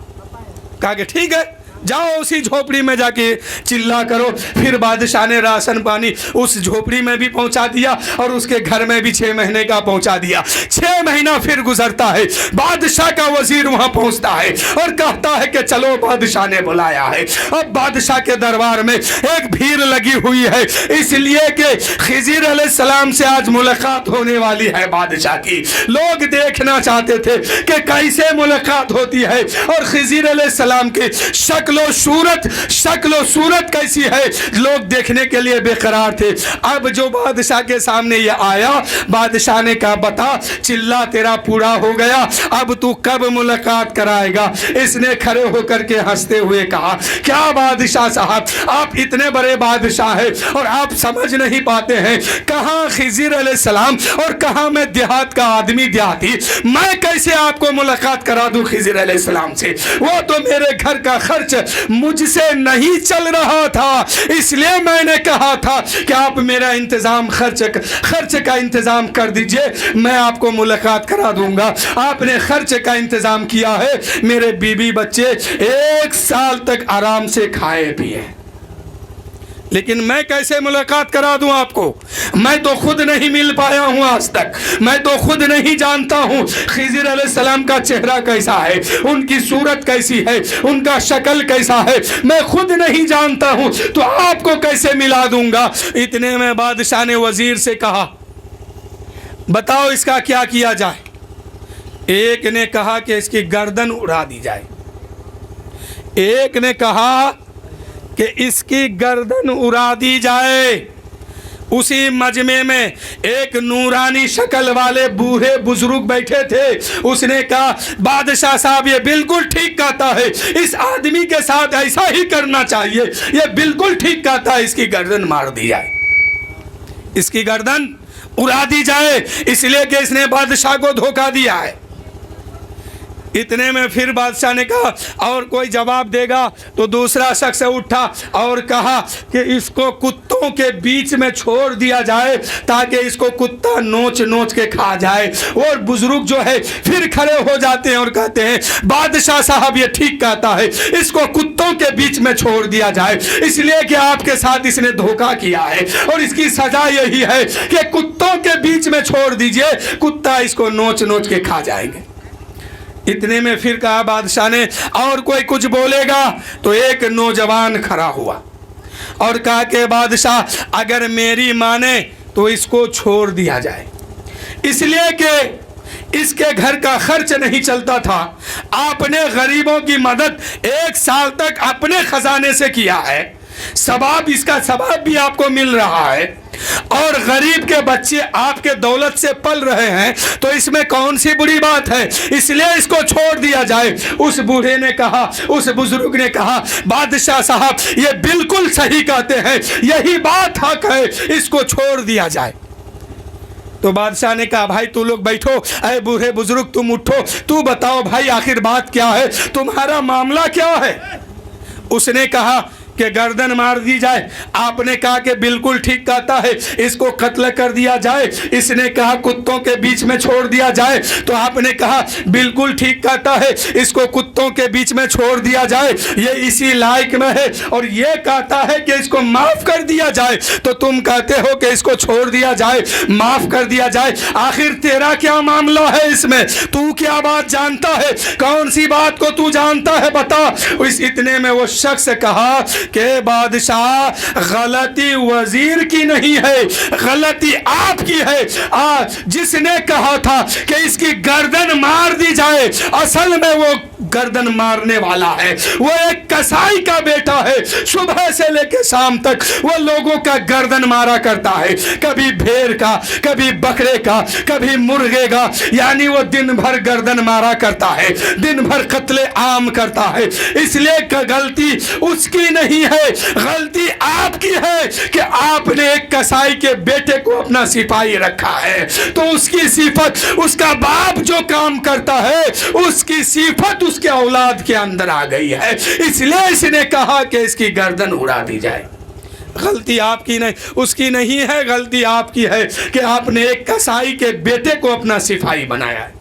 कहा कि ठीक है, जाओ उसी झोपड़ी में जाके चिल्ला करो। फिर बादशाह ने राशन पानी उस झोपड़ी में भी पहुंचा दिया और उसके घर में भी 6 महीने का पहुंचा दिया। 6 महीना फिर गुजरता है, बादशाह का वजीर वहां पहुंचता है और कहता है कि चलो, बादशाह ने बुलाया है। अब बादशाह के दरबार में एक भीड़ लगी हुई है, इसलिए कि खिज़िर अलैहिस्सलाम से आज मुलाकात होने वाली है बादशाह की। लोग देखना चाहते थे कि कैसे मुलाकात होती है और खिज़िर अलैहिस्सलाम की शक्ल सूरत कैसी है, लोग देखने के लिए बेकरार थे। अब जो बादशाह के सामने ये आया, बादशाह ने कहा, बता, चिल्ला तेरा पूरा हो गया, अब तू कब मुलाकात कराएगा? इसने खड़े होकर के हंसते हुए कहा, क्या बादशाह साहब, आप इतने बड़े बादशाह हैं और आप समझ नहीं पाते हैं कहाँ खिज़िर अलैहिस्सलाम और कहाँ मैं देहात का आदमी देहाती, मैं कैसे आपको मुलाकात करा दूं खिज़िर अलैहिस्सलाम से? वो तो मेरे घर का खर्च मुझसे नहीं चल रहा था, इसलिए मैंने कहा था कि आप मेरा इंतजाम खर्च का इंतजाम कर दीजिए, मैं आपको मुलाकात करा दूंगा। आपने खर्च का इंतजाम किया है, मेरे बीवी बच्चे 1 साल तक आराम से खाए पिए, लेकिन मैं कैसे मुलाकात करा दूं आपको? मैं तो खुद नहीं मिल पाया हूं आज तक, मैं तो खुद नहीं जानता हूं खिज़िर अलैहिस्सलाम का चेहरा कैसा है, उनकी सूरत कैसी है, उनका शक्ल कैसा है, मैं खुद नहीं जानता हूं, तो आपको कैसे मिला दूंगा? इतने में बादशाह ने वजीर से कहा, बताओ इसका क्या किया जाए? एक ने कहा कि इसकी गर्दन उड़ा दी जाए, एक ने कहा कि इसकी गर्दन उड़ा दी जाए। उसी मजमे में एक नूरानी शक्ल वाले बूढ़े बुजुर्ग बैठे थे, उसने कहा, बादशाह साहब ये बिल्कुल ठीक कहता है, इस आदमी के साथ ऐसा ही करना चाहिए, ये बिल्कुल ठीक कहता है, इसकी गर्दन मार दी जाए, इसकी गर्दन उड़ा दी जाए, इसलिए कि इसने बादशाह को धोखा दिया है। इतने में फिर बादशाह ने कहा, और कोई जवाब देगा? तो दूसरा शख्स उठा और कहा कि इसको कुत्तों के बीच में छोड़ दिया जाए ताकि इसको कुत्ता नोच नोच के खा जाए। और बुजुर्ग जो है फिर खड़े हो जाते हैं और कहते हैं, बादशाह साहब ये ठीक कहता है, इसको कुत्तों के बीच में छोड़ दिया जाए, इसलिए कि आपके साथ इसने धोखा किया है और इसकी सजा यही है कि कुत्तों के बीच में छोड़ दीजिए, कुत्ता इसको नोच नोच के खा जाएंगे। इतने में फिर कहा बादशाह ने, और कोई कुछ बोलेगा? तो एक नौजवान खड़ा हुआ और कहा कि बादशाह, अगर मेरी माने तो इसको छोड़ दिया जाए, इसलिए कि इसके घर का खर्च नहीं चलता था, आपने गरीबों की मदद 1 साल तक अपने खजाने से किया है, सवाब, इसका सवाब भी आपको मिल रहा है, और गरीब के बच्चे आपके दौलत से पल रहे हैं, तो इसमें कौन सी बुरी बात है, इसलिए इसको छोड़ दिया जाए। उस बूढ़े ने कहा, उस बुजुर्ग ने कहा, बादशाह साहब ये बिल्कुल सही कहते हैं, यही बात हक है, इसको छोड़ दिया जाए। तो बादशाह ने कहा, भाई तू लोग बैठो, अरे बूढ़े बुजुर्ग तुम उठो, तू बताओ भाई आखिर बात क्या है, तुम्हारा मामला क्या है? उसने कहा कि गर्दन मार दी जाए। आपने कहा कि बिल्कुल ठीक कहता है, इसको कत्ल कर दिया जाए। इसने कहा कुत्तों के बीच में छोड़ दिया जाए, तो आपने कहा बिल्कुल ठीक कहता है, इसको कुत्तों के बीच में छोड़ दिया जाए, ये इसी लायक में है। और ये कहता है कि इसको माफ कर दिया जाए, तो तुम कहते हो कि इसको छोड़ दिया जाए, माफ कर दिया जाए। आखिर तेरा क्या मामला है इसमें? तू क्या बात जानता है? कौन सी बात को तू जानता है, बता। इस इतने में वो शख्स कहा कि बादशाह गलती वजीर की नहीं है, गलती आपकी है। जिसने कहा था कि इसकी गर्दन मार दी जाए, असल में वो गर्दन मारने वाला है। वो एक कसाई का बेटा है, सुबह से लेकर शाम तक वो लोगों का गर्दन मारा करता है, कभी भेड़ का, कभी बकरे का, कभी मुर्गे का, यानी वो दिन भर गर्दन मारा करता है, दिन भर कत्ले आम करता है। इसलिए गलती उसकी नहीं है, गलती आपकी है कि आपने एक कसाई के बेटे को अपना सिपाही रखा है। तो उसकी सिफत, उसका बाप जो काम करता है उसकी सिफत उसके औलाद के अंदर आ गई है, इसलिए इसने कहा कि इसकी गर्दन उड़ा दी जाए। गलती आपकी नहीं, उसकी नहीं है, गलती आपकी है कि आपने एक कसाई के बेटे को अपना सिपाही बनाया है।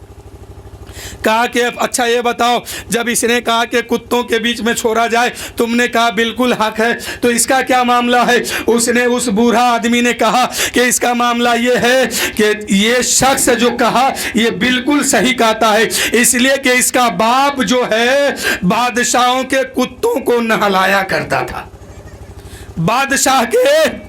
कहा कि अच्छा ये बताओ, जब इसने कहा कि कुत्तों के बीच में छोड़ा जाए, तुमने कहा बिल्कुल हक है, तो इसका क्या मामला है? उसने, उस बूढ़ा आदमी ने कहा कि इसका मामला ये है कि ये शख्स जो कहा ये बिल्कुल सही कहता है, इसलिए कि इसका बाप जो है बादशाहों के कुत्तों को नहलाया करता था, बादशाह के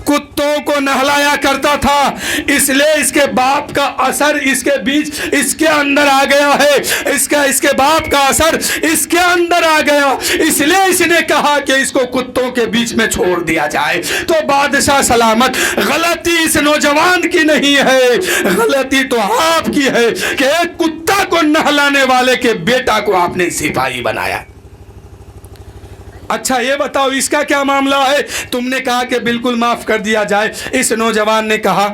कुत्तों को नहलाया करता था, इसलिए इसके बाप का असर इसके बीच, इसके अंदर आ गया है, इसके बाप का असर इसके अंदर आ गया, इसलिए इसने कहा कि इसको कुत्तों के बीच में छोड़ दिया जाए। तो बादशाह सलामत, गलती इस नौजवान की नहीं है, गलती तो आपकी है कि एक कुत्ता को नहलाने वाले के बेटा को आपने सिपाही बनाया। अच्छा ये बताओ इसका क्या मामला है? तुमने कहा कि बिल्कुल माफ कर दिया जाए। इस नौजवान ने कहा,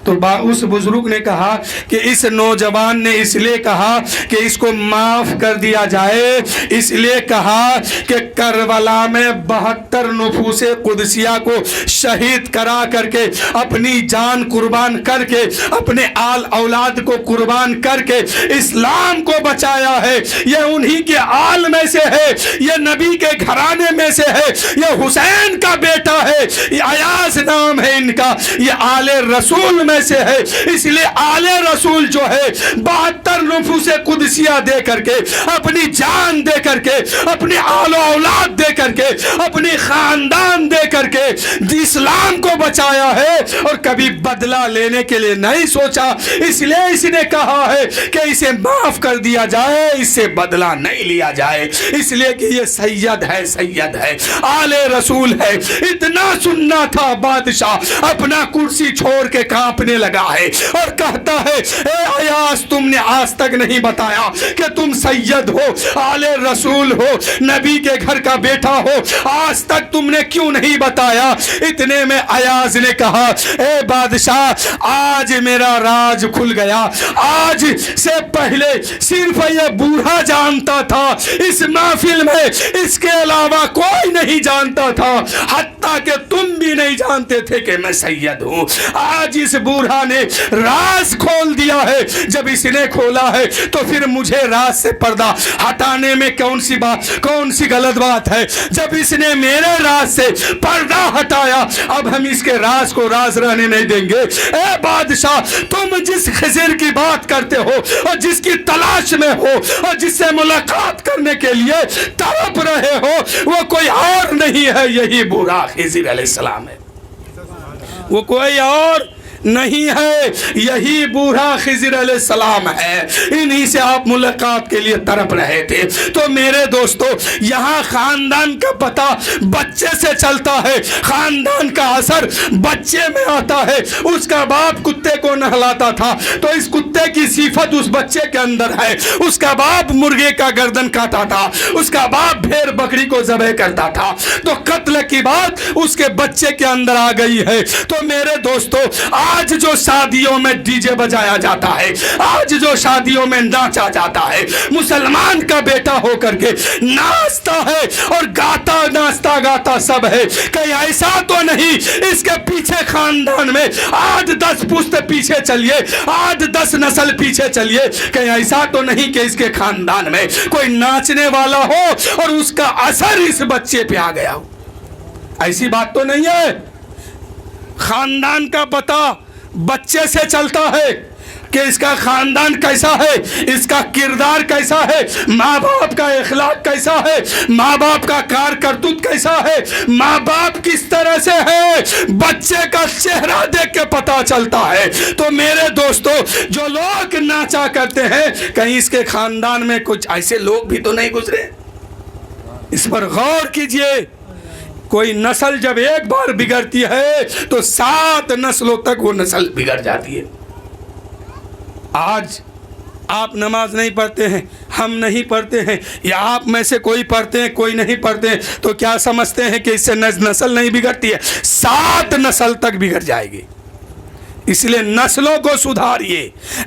तो उस बुजुर्ग ने कहा कि इस नौजवान ने इसलिए कहा कि इसको माफ कर दिया जाए, इसलिए कहा कि करबला में 72 नफूसे कुदसिया को शहीद करा करके, अपनी जान कुर्बान करके, अपने आल औलाद को कुर्बान करके इस्लाम को बचाया है। ये उन्हीं के आल में से है, ये नबी के घराने में से है, ये हुसैन का बेटा है, ये अयास नाम है इनका, ये आले रसूल में से है। इसलिए आले रसूल जो है 72 नफूसे कुदसिया दे करके, अपनी जान दे करके, अपनी आलो औलाद दे करके, अपनी खानदान दे करके इस्लाम को बचाया है और कभी बदला लेने के लिए नहीं सोचा। इसलिए इसने कहा है कि इसे माफ कर दिया जाए, इससे बदला नहीं लिया जाए, इसलिए कि ये सैयद है, सैयद है, आले रसूल है। इतना सुनना था, बादशाह अपना कुर्सी छोड़ के कांपने लगा है और कहता है, ए अयास, तुमने आज तक नहीं बताया कि तुम सैयद हो, आले रसूल हो, नबी के घर का बेटा हो, आज तक तुमने क्यों नहीं बताया? इतने में अयास ने कहा, ए बादशाह, आज मेरा राज खुल गया, आज से पहले सिर्फ ये बूढ़ा जानता था, इस महफिल में इसके अलावा कोई नहीं जानता था, हत्ता कि तुम भी नहीं जानते थे कि मैं सैयद हूं। आज इस बूढ़ा ने राज खोल दिया है, जब इसने खोला है तो फिर मुझे राज से पर्दा हटाने में कौन सी बात, कौन सी गलत बात है? जब इसने मेरे राज से पर्दा हटाया, अब हम इसके राज को राज रहने नहीं देंगे। ए बादशाह, तुम जिस खिज़र की बात करते हो और जिसकी तलाश में हो और जिससे मुलाकात करने के लिए तड़प रहे हो, वो कोई और नहीं है, यही बूढ़ा खिज़र अलैहिस्सलाम है, वो कोई और नहीं है, यही बूढ़ा खिज़र अलैहिस्सलाम है। इन्हीं से आप मुलाकात के लिए तड़प रहे थे। तो मेरे दोस्तों, यहाँ खानदान का पता बच्चे से चलता है, खानदान का असर बच्चे में आता है। उसका बाप कुत्ते को नहलाता था, तो इस कुत्ते की सिफत उस बच्चे के अंदर है। उसका बाप मुर्गे का गर्दन काटा था, उसका बाप भेड़ बकरी को ज़बह करता था, तो कत्ल की बात उसके बच्चे के अंदर आ गई है। तो मेरे दोस्तों, आज जो शादियों में डीजे बजाया जाता है, आज जो शादियों में नाचा जाता है, मुसलमान का बेटा होकर के नाचता है और गाता, नाचता गाता सब है। कहीं ऐसा तो नहीं इसके पीछे खानदान में 8-10 पुश्त पीछे चलिए, 8-10 नस्ल पीछे चलिए, कहीं ऐसा तो नहीं कि इसके खानदान में कोई नाचने वाला हो और उसका असर इस बच्चे पे आ गया हो? ऐसी बात तो नहीं है। खानदान का पता बच्चे से चलता है کہ اس کا خاندان کیسا ہے، اس کا کردار کیسا ہے، ماں باپ کا اخلاق کیسا ہے، ماں باپ کا کارکردگی کیسا ہے، ماں باپ کس طرح سے ہے، بچے کا چہرہ دیکھ کے پتا چلتا ہے۔ تو میرے دوستو، جو لوگ ناچا کرتے ہیں، کہیں اس کے خاندان میں کچھ ایسے لوگ بھی تو نہیں گزرے؟ اس پر غور کیجئے۔ کوئی نسل جب ایک بار بگڑتی ہے تو 7 نسلوں تک وہ نسل بگڑ جاتی ہے۔ آج آپ نماز نہیں پڑھتے ہیں، ہم نہیں پڑھتے ہیں، یا آپ میں سے کوئی پڑھتے ہیں کوئی نہیں پڑھتے ہیں، تو کیا سمجھتے ہیں کہ اس سے نسل نہیں بگڑتی ہے؟ 7 نسل تک بگڑ جائے گی۔ اس لیے نسلوں کو سدھاریے،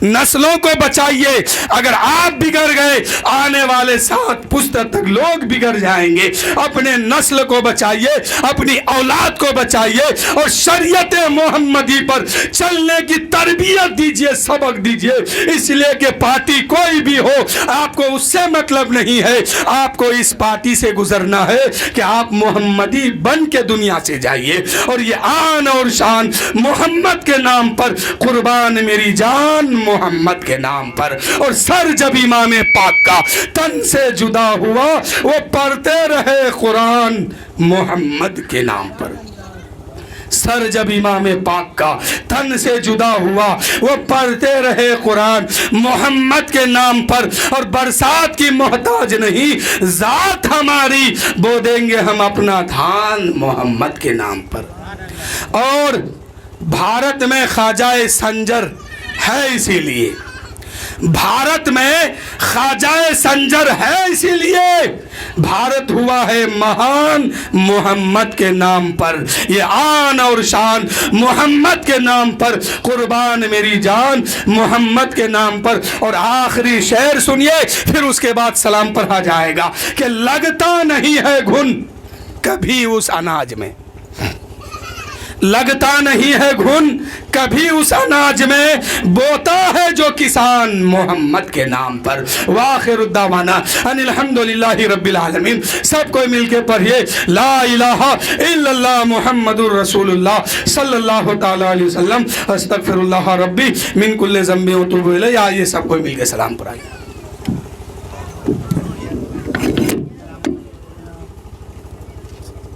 نسلوں کو بچائیے۔ اگر آپ بگڑ گئے، آنے والے 7 پشتوں تک لوگ بگڑ جائیں گے۔ اپنے نسل کو بچائیے، اپنی اولاد کو بچائیے، اور شریعت محمدی پر چلنے کی تربیت دیجیے، سبق دیجیے۔ اس لیے کہ پارٹی کوئی بھی ہو، آپ کو اس سے مطلب نہیں ہے، آپ کو اس پارٹی سے گزرنا ہے کہ آپ محمدی بن کے دنیا سے جائیے، اور یہ آن اور شان محمد کے نام پر، قربان میری جان محمد کے نام پر۔ اور سر جب امام پاک کا تن سے جدا ہوا، وہ پڑھتے رہے قرآن محمد کے نام پر۔ سر جب امام پاک کا تن سے جدا ہوا، وہ پڑھتے رہے قرآن محمد کے نام پر۔ اور برسات کی محتاج نہیں، ذات ہماری بو دیں گے ہم اپنا دھان محمد کے نام پر۔ اور بھارت میں خواجہ سنجر ہے، اسی لیے بھارت میں خواجہ سنجر ہے، اسی لیے بھارت ہوا ہے مہان محمد کے نام پر۔ یہ آن اور شان محمد کے نام پر، قربان میری جان محمد کے نام پر۔ اور آخری شعر سنیے، پھر اس کے بعد سلام پڑھا جائے گا کہ لگتا نہیں ہے گھن کبھی اس اناج میں، لگتا نہیں ہے گھن کبھی اس اناج میں، بوتا ہے جو کسان محمد کے نام پر۔ وآخر الدعوانا ان الحمدللہ رب العالمین۔ سب کوئی مل کے پڑھیے لا الہ الا اللہ محمد الرسول اللہ صلی اللہ تعالی علیہ وسلم۔ استغفر اللہ ربی من کل ذنب واتوب الیہ۔ آئیے سب کوئی مل کے سلام پڑھائیے۔